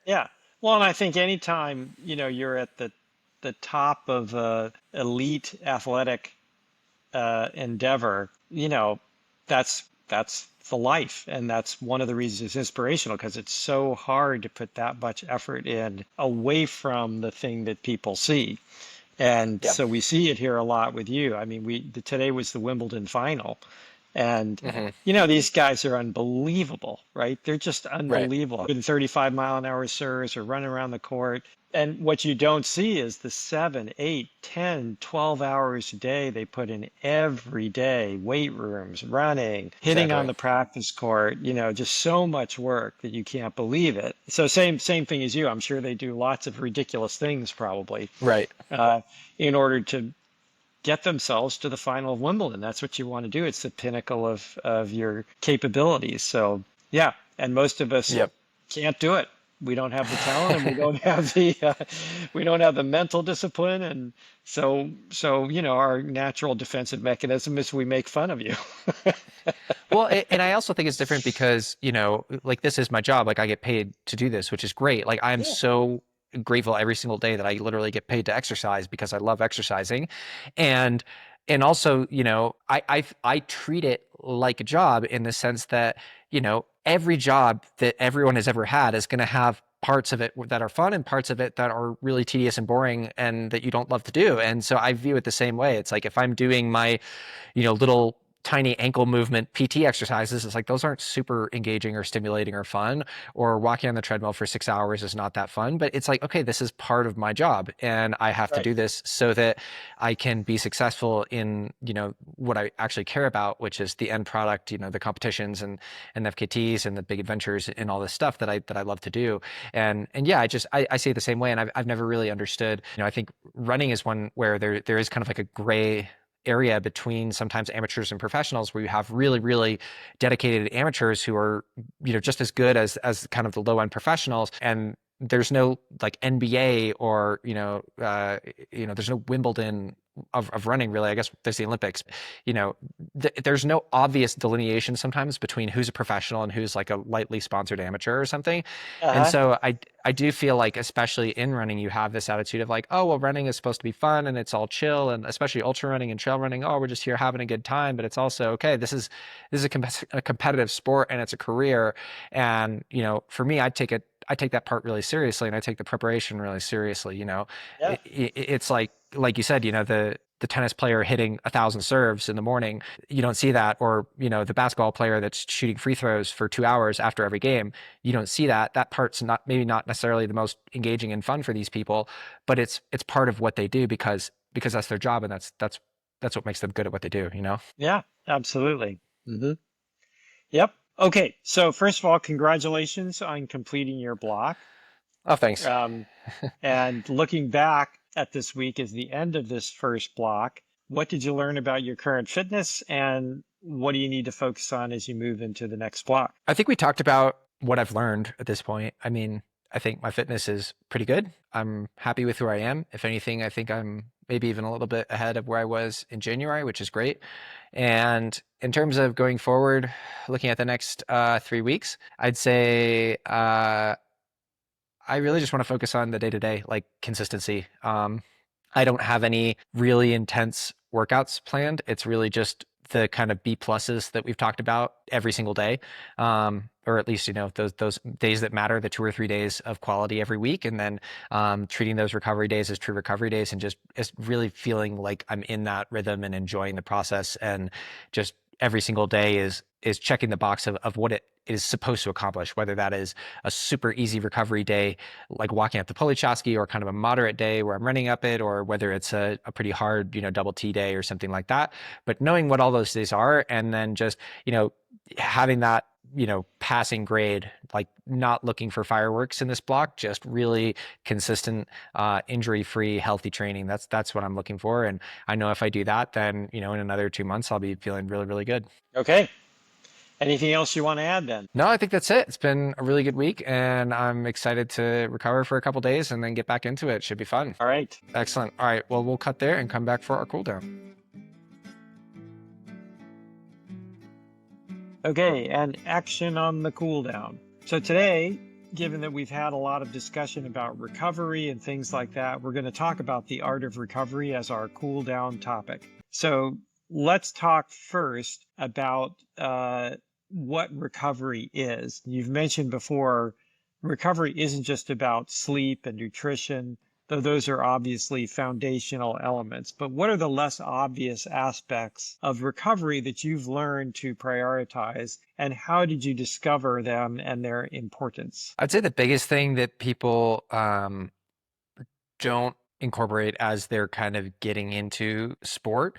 B: yeah. Well, and I think anytime, you're at the top of a elite athletic endeavor, that's the life, and that's one of the reasons it's inspirational because it's so hard to put that much effort in away from the thing that people see. And
A: Yeah.
B: so we see it here a lot with you. I mean, today was the Wimbledon final, and
A: Hmm.
B: these guys are unbelievable, right? They're just
A: Right.
B: unbelievable. With 35-mile-an-hour serves or running around the court. And what you don't see is the 7, 8, 10, 12 hours a day they put in every day, weight rooms, running, hitting on
A: Exactly.
B: the practice court, just so much work that you can't believe it. So same thing as you. I'm sure they do lots of ridiculous things probably
A: Right.
B: uh, in order to get themselves to the final of Wimbledon. That's what you want to do. It's the pinnacle of your capabilities. So yeah, and most of us
A: Yep.
B: can't do it. We don't have the talent, and we don't have the we don't have the mental discipline, and so our natural defensive mechanism is we make fun of you.
A: Well, and I also think it's different because, like this is my job. Like I get paid to do this, which is great. Like I'm
B: Yeah,
A: so grateful every single day that I literally get paid to exercise because I love exercising. And also, I treat it like a job in the sense that, every job that everyone has ever had is going to have parts of it that are fun and parts of it that are really tedious and boring and that you don't love to do. And so I view it the same way. It's like if I'm doing my little tiny ankle movement PT exercises, it's like those aren't super engaging or stimulating or fun, or walking on the treadmill for 6 hours is not that fun, but it's like, okay, this is part of my job and I have to
B: right,
A: do this so that I can be successful in, what I actually care about, which is the end product, the competitions and FKTs and the big adventures and all this stuff that I love to do. And yeah, I see it the same way. And I've never really understood, I think running is one where there is kind of like a gray area between sometimes amateurs and professionals where you have really really dedicated amateurs who are just as good as kind of the low end professionals, and there's no like NBA or there's no Wimbledon of running, really. I guess there's the Olympics. You know, there's no obvious delineation sometimes between who's a professional and who's like a lightly sponsored amateur or something. And
B: Uh-huh.
A: so I do feel like, especially in running, you have this attitude of like, oh, well, running is supposed to be fun and it's all chill, and especially ultra running and trail running, oh, we're just here having a good time. But it's also, okay, this is a competitive sport and it's a career. And, you know, for me, I take that part really seriously, and I take the preparation really seriously. You know,
B: Yeah.
A: it's like you said, you know, the tennis player hitting 1,000 serves in the morning, you don't see that. Or, you know, the basketball player that's shooting free throws for 2 hours after every game, you don't see that. That part's not, maybe not necessarily the most engaging and fun for these people, but it's part of what they do because that's their job, and that's what makes them good at what they do, you know?
B: Yeah, absolutely. Hmm. Yep. Okay. So first of all, congratulations on completing your block.
A: Oh, thanks.
B: Um, and looking back at this week as the end of this first block, what did you learn about your current fitness and what do you need to focus on as you move into the next block?
A: I think we talked about what I've learned at this point. I mean, I think my fitness is pretty good. I'm happy with who I am. If anything, I think I'm maybe even a little bit ahead of where I was in January, which is great. And in terms of going forward, looking at the next 3 weeks, I'd say I really just want to focus on the day to day, like consistency. I don't have any really intense workouts planned. It's really just the kind of B pluses that we've talked about every single day, or at least, you know, those days that matter, the 2 or 3 days of quality every week, and then treating those recovery days as true recovery days, and just really feeling like I'm in that rhythm and enjoying the process, and just every single day is checking the box of what it is supposed to accomplish, whether that is a super easy recovery day, like walking up the Polichasky, or kind of a moderate day where I'm running up it, or whether it's a pretty hard, you know, double T day or something like that. But knowing what all those days are, and then just, you know, having that, you know, passing grade, like not looking for fireworks in this block, just really consistent, injury-free, healthy training. That's what I'm looking for. And I know if I do that, then, you know, in another 2 months, I'll be feeling really, really good.
B: Okay. Anything else you want to add then?
A: No, I think that's it. It's been a really good week, and I'm excited to recover for a couple days and then get back into it. Should be fun.
B: All right.
A: Excellent. All right. Well, we'll cut there and come back for our cool down.
B: Okay, and action on the cool down. So today, given that we've had a lot of discussion about recovery and things like that, we're going to talk about the art of recovery as our cool down topic. So let's talk first about what recovery is. You've mentioned before, recovery isn't just about sleep and nutrition, though those are obviously foundational elements. But what are the less obvious aspects of recovery that you've learned to prioritize, and how did you discover them and their importance?
A: I'd say the biggest thing that people don't incorporate as they're kind of getting into sport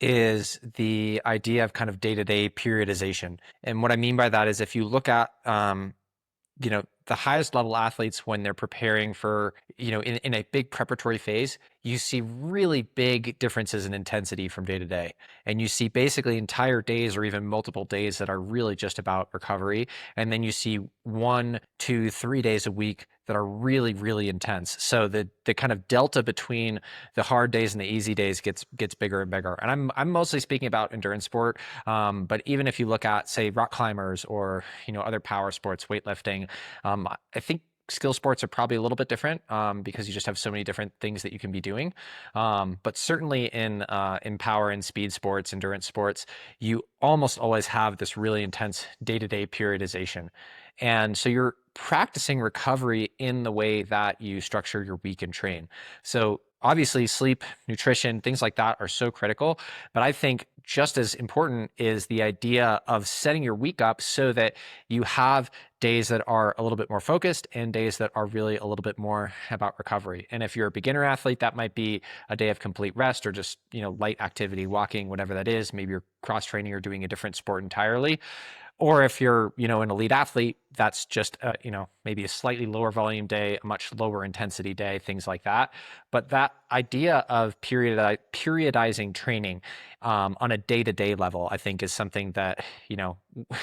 A: is the idea of kind of day-to-day periodization. And what I mean by that is, if you look at you know, the highest level athletes, when they're preparing for, you know, in a big preparatory phase, you see really big differences in intensity from day to day. And you see basically entire days or even multiple days that are really just about recovery. And then you see 1, 2, 3 days a week that are really, really intense. So the kind of delta between the hard days and the easy days gets bigger and bigger. And I'm mostly speaking about endurance sport. But even if you look at, say, rock climbers, or, you know, other power sports, weightlifting, I think skill sports are probably a little bit different, because you just have so many different things that you can be doing. But certainly in power and speed sports, endurance sports, you almost always have this really intense day-to-day periodization. And so you're practicing recovery in the way that you structure your week and train. So obviously sleep, nutrition, things like that are so critical. But I think just as important is the idea of setting your week up so that you have days that are a little bit more focused and days that are really a little bit more about recovery. And if you're a beginner athlete, that might be a day of complete rest, or just, you know, light activity, walking, whatever that is. Maybe you're cross training or doing a different sport entirely. Or if you're, an elite athlete, that's just, maybe a slightly lower volume day, a much lower intensity day, things like that. But that idea of periodizing training on a day-to-day level, I think is something that,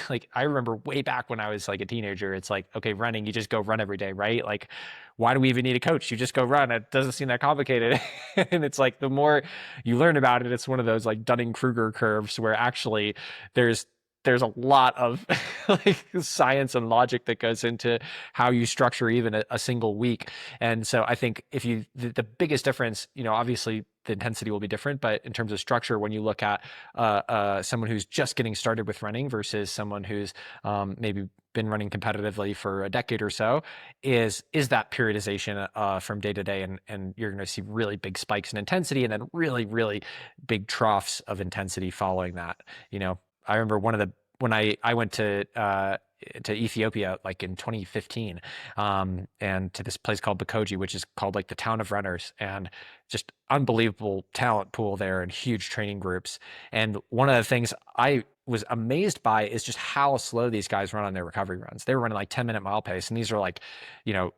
A: like I remember way back when I was like a teenager, it's like, okay, running, you just go run every day, right? Like, why do we even need a coach? You just go run. It doesn't seem that complicated. And it's like the more you learn about it, it's one of those like Dunning-Kruger curves where actually there's there's a lot of like science and logic that goes into how you structure even a single week. And so I think if the biggest difference, obviously the intensity will be different, but in terms of structure, when you look at someone who's just getting started with running versus someone who's maybe been running competitively for a decade or so, is that periodization from day to day, and you're going to see really big spikes in intensity, and then really really big troughs of intensity following that. I remember when I went to Ethiopia like in 2015, and to this place called Bakoji, which is called like the town of runners, and just unbelievable talent pool there and huge training groups. And one of the things I was amazed by is just how slow these guys run on their recovery runs. They were running like 10-minute mile pace, and these are like, you know,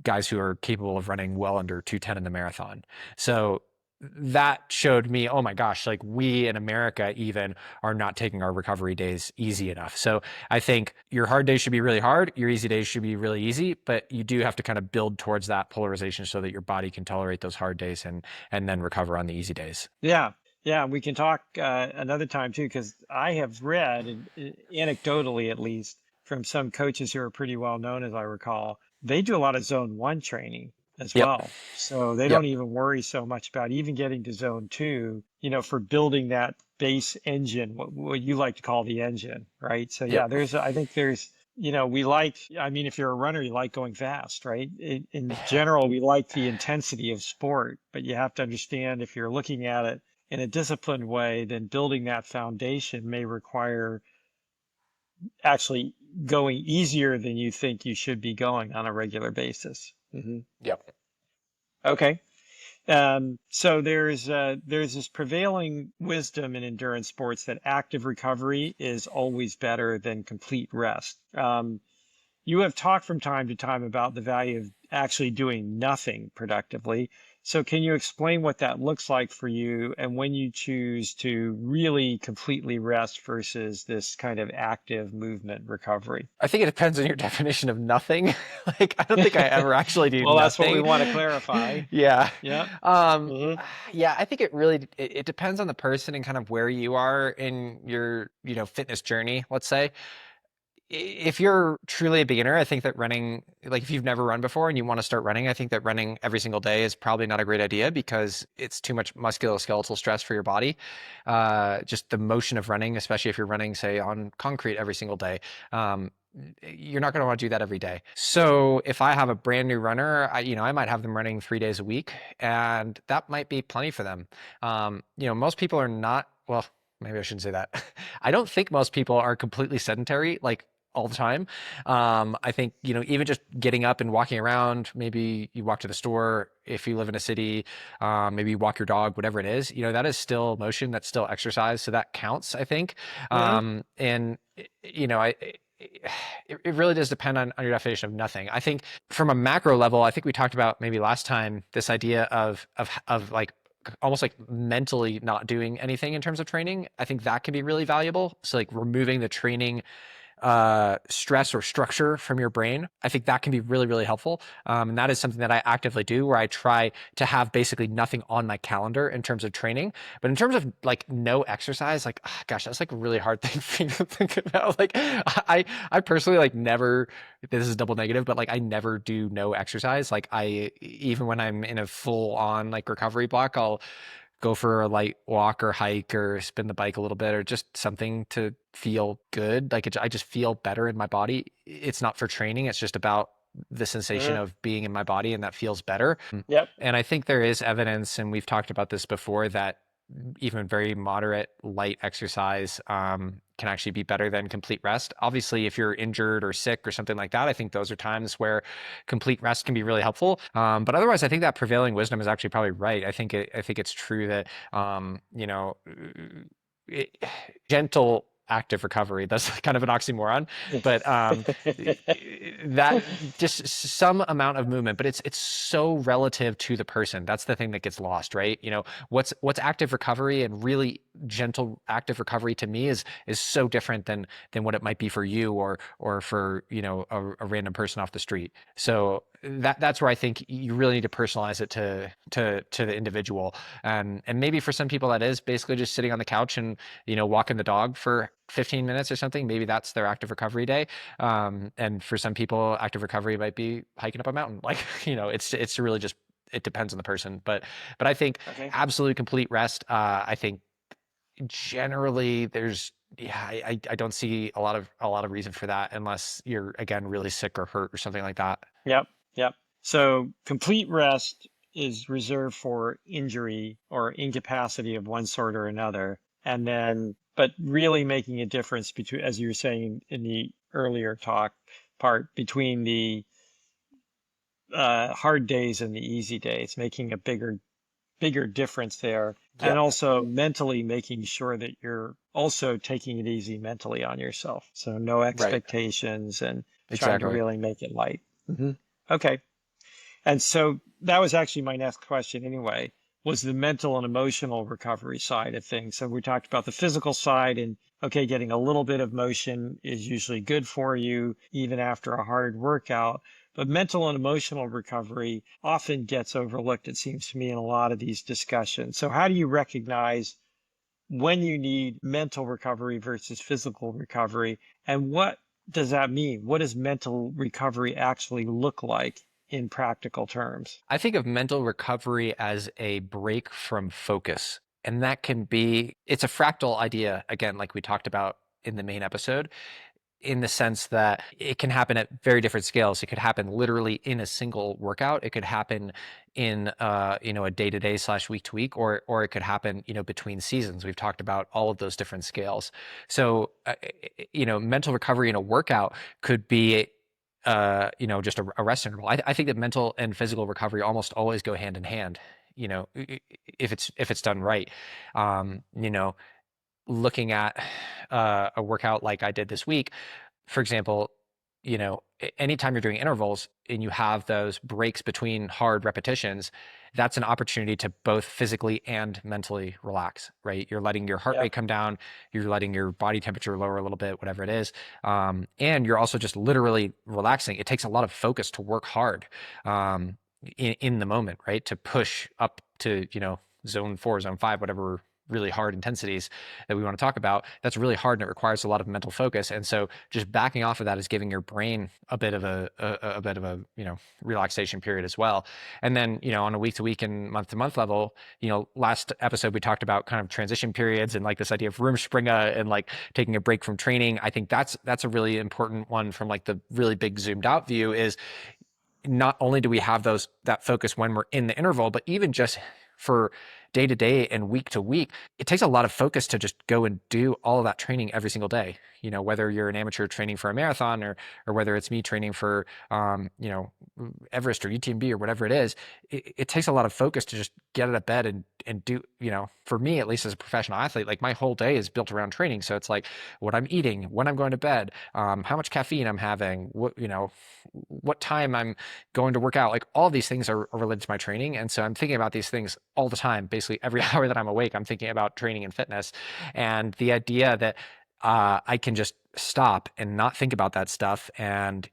A: guys who are capable of running well under 2:10 in the marathon. So that showed me, oh my gosh, like we in America even are not taking our recovery days easy enough. So I think your hard days should be really hard, your easy days should be really easy, but you do have to kind of build towards that polarization so that your body can tolerate those hard days and then recover on the easy days.
B: Yeah. Yeah. We can talk another time too, because I have read, anecdotally at least, from some coaches who are pretty well known, as I recall, they do a lot of zone 1 training as
A: Yep.
B: well. So they don't
A: Yep.
B: even worry so much about even getting to zone 2, for building that base engine, what you like to call the engine, right? So yeah,
A: Yep.
B: I think there's, we like, I mean, if you're a runner, you like going fast, right? In general, we like the intensity of sport, but you have to understand if you're looking at it in a disciplined way, then building that foundation may require actually going easier than you think you should be going on a regular basis.
A: Yep.
B: Okay. So there's this prevailing wisdom in endurance sports that active recovery is always better than complete rest. You have talked from time to time about the value of actually doing nothing productively. So can you explain what that looks like for you and when you choose to really completely rest versus this kind of active movement recovery?
A: I think it depends on your definition of nothing. Like, I don't think I ever actually do
B: Well, that's what we
A: nothing.
B: want to clarify.
A: Yeah.
B: Yeah.
A: Um,
B: Hmm.
A: yeah, I think it depends on the person and kind of where you are in your, fitness journey, let's say. If you're truly a beginner, I think that running, like if you've never run before and you want to start running, I think that running every single day is probably not a great idea because it's too much musculoskeletal stress for your body. Just the motion of running, especially if you're running, say, on concrete every single day. You're not going to want to do that every day. So if I have a brand new runner, I might have them running 3 days a week, and that might be plenty for them. Most people are not, well, maybe I shouldn't say that. I don't think most people are completely sedentary, like all the time. I think, even just getting up and walking around, maybe you walk to the store if you live in a city, maybe you walk your dog, whatever it is, that is still motion, that's still exercise. So that counts, I think.
B: Hmm.
A: And, it really does depend on your definition of nothing. I think from a macro level, I think we talked about maybe last time this idea of like almost like mentally not doing anything in terms of training. I think that can be really valuable. So like removing the training stress or structure from your brain. I think that can be really, really helpful. And that is something that I actively do where I try to have basically nothing on my calendar in terms of training. But in terms of like no exercise, like, gosh, that's like a really hard thing for me to think about. Like I personally like never, this is double negative, but like I never do no exercise. Like even when I'm in a full on like recovery block, I'll go for a light walk or hike or spin the bike a little bit or just something to feel good. Like I just feel better in my body. It's not for training. It's just about the sensation
B: Hmm.
A: of being in my body, and that feels better.
B: Yep.
A: And I think there is evidence, and we've talked about this before, that even very moderate light exercise can actually be better than complete rest. Obviously, if you're injured or sick or something like that, I think those are times where complete rest can be really helpful. But otherwise, I think that prevailing wisdom is actually probably right. I think it's true that it, gentle active recovery. That's kind of an oxymoron, but that just some amount of movement, but it's so relative to the person. That's the thing that gets lost, right? What's active recovery, and really gentle active recovery to me is so different than what it might be for you, or for a random person off the street. So that's where I think you really need to personalize it to the individual. And maybe for some people that is basically just sitting on the couch and walking the dog for 15 minutes or something. Maybe that's their active recovery day. And for some people, active recovery might be hiking up a mountain. Like, it's really just, it depends on the person. But I think
B: Okay.
A: absolute complete rest. I think generally there's, yeah, I don't see a lot of reason for that unless you're, again, really sick or hurt or something like that.
B: Yep. Yep. So complete rest is reserved for injury or incapacity of one sort or another. And then, but really making a difference between, as you were saying in the earlier talk part, between the hard days and the easy days, making a bigger difference there. And
A: Yep.
B: also mentally making sure that you're also taking it easy mentally on yourself. So no
A: Right.
B: expectations and trying to
A: Exactly.
B: really make it light. Okay. And so that was actually my next question anyway, was the mental and emotional recovery side of things. So we talked about the physical side, and okay, getting a little bit of motion is usually good for you even after a hard workout. But mental and emotional recovery often gets overlooked, it seems to me, in a lot of these discussions. So how do you recognize when you need mental recovery versus physical recovery? And what does that mean? What does mental recovery actually look like in practical terms?
A: I think of mental recovery as a break from focus. And that can be, it's a fractal idea, again, like we talked about in the main episode, in the sense that it can happen at very different scales. It could happen literally in a single workout. It could happen in a day-to-day / week-to-week, or it could happen between seasons. We've talked about all of those different scales. So mental recovery in a workout could be just a rest interval. I think that mental and physical recovery almost always go hand in hand. If it's done right. Um, you know, Looking at a workout like I did this week, for example, anytime you're doing intervals and you have those breaks between hard repetitions, that's an opportunity to both physically and mentally relax, right? You're letting your heart
B: Yeah.
A: rate come down, you're letting your body temperature lower a little bit, whatever it is. And you're also just literally relaxing. It takes a lot of focus to work hard in the moment, right? To push up to, zone 4, zone 5, whatever really hard intensities that we want to talk about. That's really hard, and it requires a lot of mental focus. And so just backing off of that is giving your brain a bit of a relaxation period as well. And then on a week to week and month to month level, last episode we talked about kind of transition periods and like this idea of Rumspringa and like taking a break from training. I think that's a really important one from like the really big zoomed out view. Is not only do we have that focus when we're in the interval, but even just for day to day and week to week, it takes a lot of focus to just go and do all of that training every single day. Whether you're an amateur training for a marathon, or whether it's me training for Everest or UTMB or whatever it is, it takes a lot of focus to just get out of bed and do. For me, at least as a professional athlete, like my whole day is built around training. So it's like what I'm eating, when I'm going to bed, how much caffeine I'm having, what time I'm going to work out. Like all these things are related to my training. And so I'm thinking about these things all the time. Basically every hour that I'm awake, I'm thinking about training and fitness. And the idea that I can just stop and not think about that stuff and,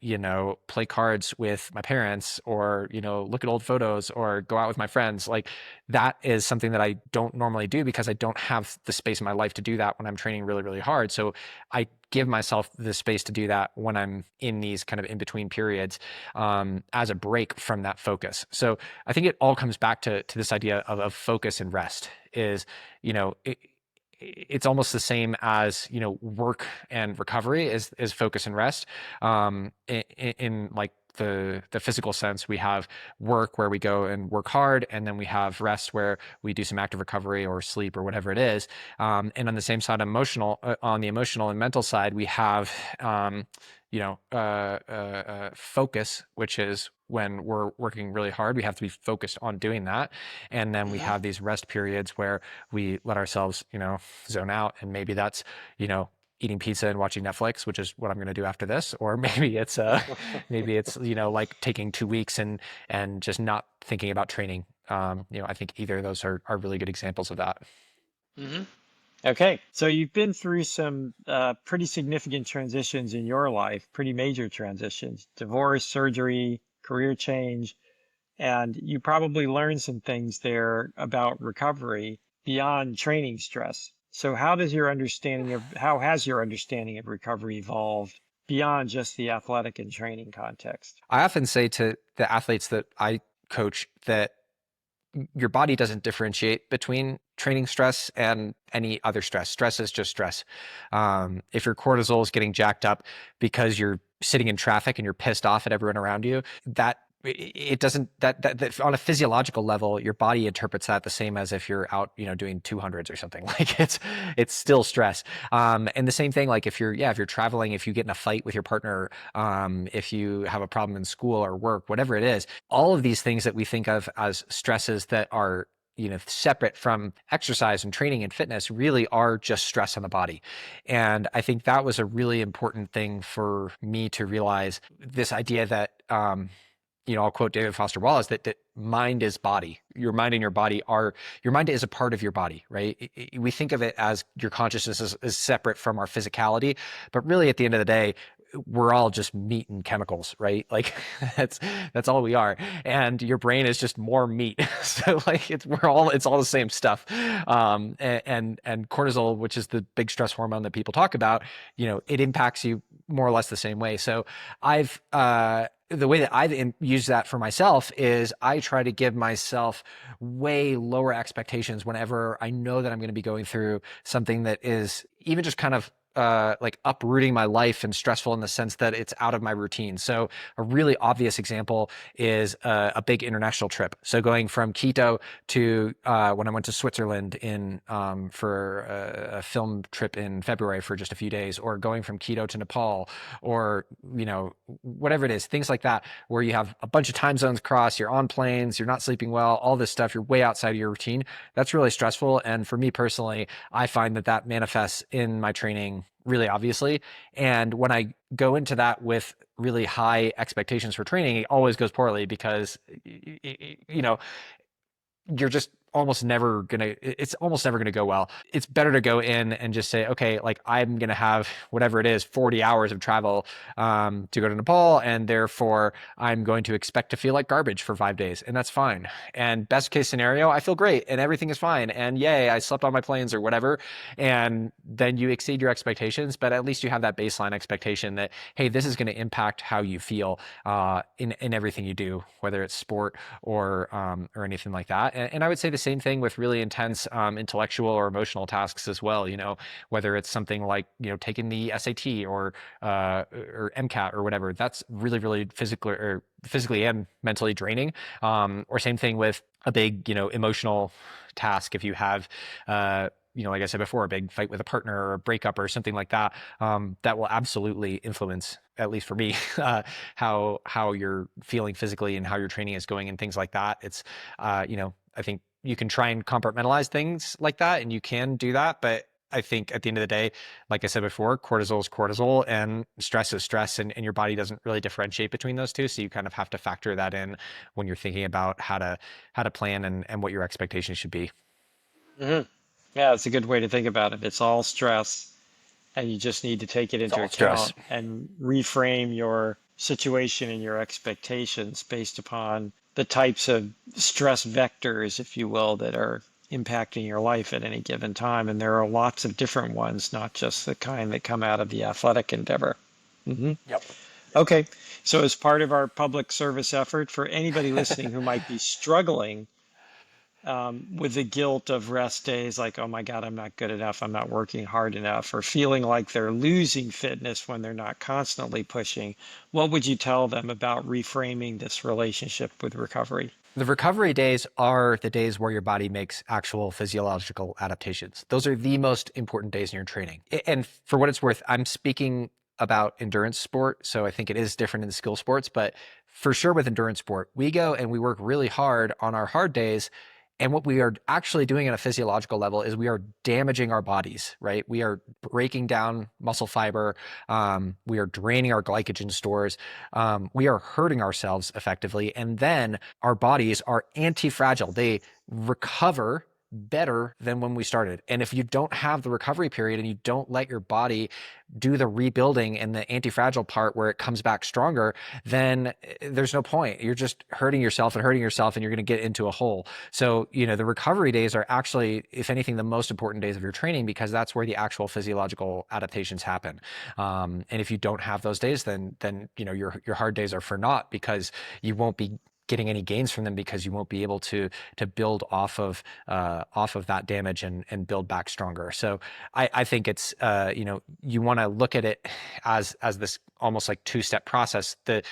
A: play cards with my parents, or, look at old photos or go out with my friends. Like that is something that I don't normally do because I don't have the space in my life to do that when I'm training really, really hard. So I give myself the space to do that when I'm in these kind of in between periods, as a break from that focus. So I think it all comes back to this idea of focus and rest is, it's almost the same as work and recovery is focus and rest. In like the physical sense, we have work where we go and work hard, and then we have rest where we do some active recovery or sleep or whatever it is. And on the same side, on the emotional and mental side, we have focus, which is when we're working really hard, we have to be focused on doing that. And then we have these rest periods where we let ourselves, zone out. And maybe that's, eating pizza and watching Netflix, which is what I'm going to do after this, or maybe it's like taking 2 weeks and just not thinking about training. I think either of those are really good examples of that.
B: Hmm. Okay, so you've been through some pretty significant transitions in your life, pretty major transitions, divorce, surgery, career change, and you probably learned some things there about recovery beyond training stress. So how has your understanding of recovery evolved beyond just the athletic and training context?
A: I often say to the athletes that I coach that your body doesn't differentiate between training stress and any other stress. Stress is just stress. If your cortisol is getting jacked up because you're sitting in traffic and you're pissed off at everyone around you, that it doesn't that on a physiological level, your body interprets that the same as if you're out, doing 200s or something. Like it's still stress. And the same thing, like if you're traveling, if you get in a fight with your partner, if you have a problem in school or work, whatever it is, all of these things that we think of as stresses that are separate from exercise and training and fitness really are just stress on the body. And I think that was a really important thing for me to realize, this idea that I'll quote David Foster Wallace, that mind is body. Your mind and your mind is a part of your body, right? We think of it as your consciousness is separate from our physicality, but really at the end of the day, we're all just meat and chemicals, right? Like that's all we are. And your brain is just more meat. So like it's all the same stuff. And cortisol, which is the big stress hormone that people talk about, it impacts you more or less the same way. So the way that I've used that for myself is I try to give myself way lower expectations whenever I know that I'm going to be going through something that is even just kind of like uprooting my life and stressful in the sense that it's out of my routine. So a really obvious example is a big international trip. So going from Quito to when I went to Switzerland for a film trip in February for just a few days, or going from Quito to Nepal, or whatever it is, things like that, where you have a bunch of time zones crossed, you're on planes, you're not sleeping well, all this stuff, you're way outside of your routine. That's really stressful. And for me personally, I find that manifests in my training really obviously. And when I go into that with really high expectations for training, it always goes poorly because, you're just it's almost never gonna go well. It's better to go in and just say, okay, like I'm gonna have whatever it is, 40 hours of travel to go to Nepal, and therefore I'm going to expect to feel like garbage for 5 days, and that's fine. And best case scenario, I feel great and everything is fine, and yay, I slept on my planes or whatever. And then you exceed your expectations, but at least you have that baseline expectation that, hey, this is going to impact how you feel in everything you do, whether it's sport or anything like that. And I would say the same thing with really intense intellectual or emotional tasks as well. Whether it's something like taking the SAT or MCAT or whatever. That's really really physically and mentally draining. Or same thing with a big emotional task. If you have like I said before, a big fight with a partner or a breakup or something like that, that will absolutely influence, at least for me, how you're feeling physically and how your training is going and things like that. It's, I think you can try and compartmentalize things like that, and you can do that, but I think at the end of the day, like I said before, cortisol is cortisol and stress is stress, and your body doesn't really differentiate between those two. So you kind of have to factor that in when you're thinking about how to plan and what your expectations should be.
B: Hmm. Yeah, it's a good way to think about it. It's all stress, and you just need to take it
A: It's
B: into
A: all stress.
B: account and reframe your situation and your expectations based upon the types of stress vectors, if you will, that are impacting your life at any given time. And there are lots of different ones, not just the kind that come out of the athletic endeavor. Hmm.
A: Yep.
B: Okay. So, as part of our public service effort, for anybody listening who might be struggling with the guilt of rest days, like, oh my God, I'm not good enough, I'm not working hard enough, or feeling like they're losing fitness when they're not constantly pushing, what would you tell them about reframing this relationship with recovery?
A: The recovery days are the days where your body makes actual physiological adaptations. Those are the most important days in your training. And for what it's worth, I'm speaking about endurance sport. So I think it is different in skill sports, but for sure with endurance sport, we go and we work really hard on our hard days. And what we are actually doing at a physiological level is we are damaging our bodies, right? We are breaking down muscle fiber. We are draining our glycogen stores. We are hurting ourselves effectively. And then our bodies are anti-fragile. They recover better than when we started. And if you don't have the recovery period and you don't let your body do the rebuilding and the anti-fragile part where it comes back stronger, then there's no point. You're just hurting yourself and you're going to get into a hole. So, the recovery days are actually, if anything, the most important days of your training, because that's where the actual physiological adaptations happen. And if you don't have those days, then your hard days are for naught, because you won't be getting any gains from them, because you won't be able to build off of that damage and build back stronger. So I think it's you want to look at it as this almost like two-step process. The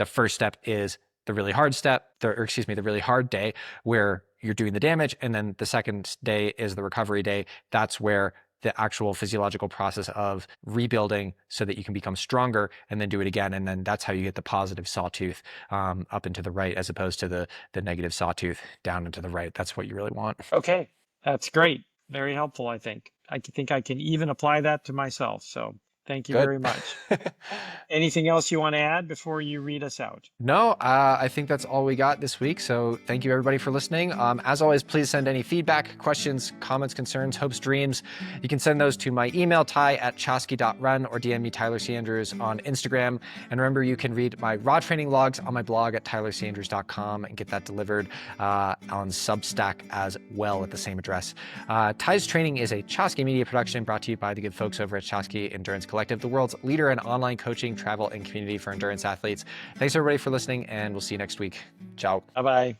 A: first step is the really hard the really hard day where you're doing the damage, and then the second day is the recovery day. That's where the actual physiological process of rebuilding so that you can become stronger and then do it again. And then that's how you get the positive sawtooth up and to the right, as opposed to the negative sawtooth down and to the right. That's what you really want.
B: Okay, that's great. Very helpful, I think. I think I can even apply that to myself. So thank you
A: Good.
B: very much. Anything else you want to add before you read us out?
A: No, I think that's all we got this week. So thank you, everybody, for listening. As always, please send any feedback, questions, comments, concerns, hopes, dreams. You can send those to my email, ty@chasky.run, or DM me, Tyler C. Andrews, on Instagram. And remember, you can read my raw training logs on my blog at tylercandrews.com and get that delivered on Substack as well at the same address. Ty's Training is a Chasky Media production brought to you by the good folks over at Chasky Endurance Collective, the world's leader in online coaching, travel, and community for endurance athletes. Thanks, everybody, for listening, and we'll see you next week. Ciao.
B: Bye-bye.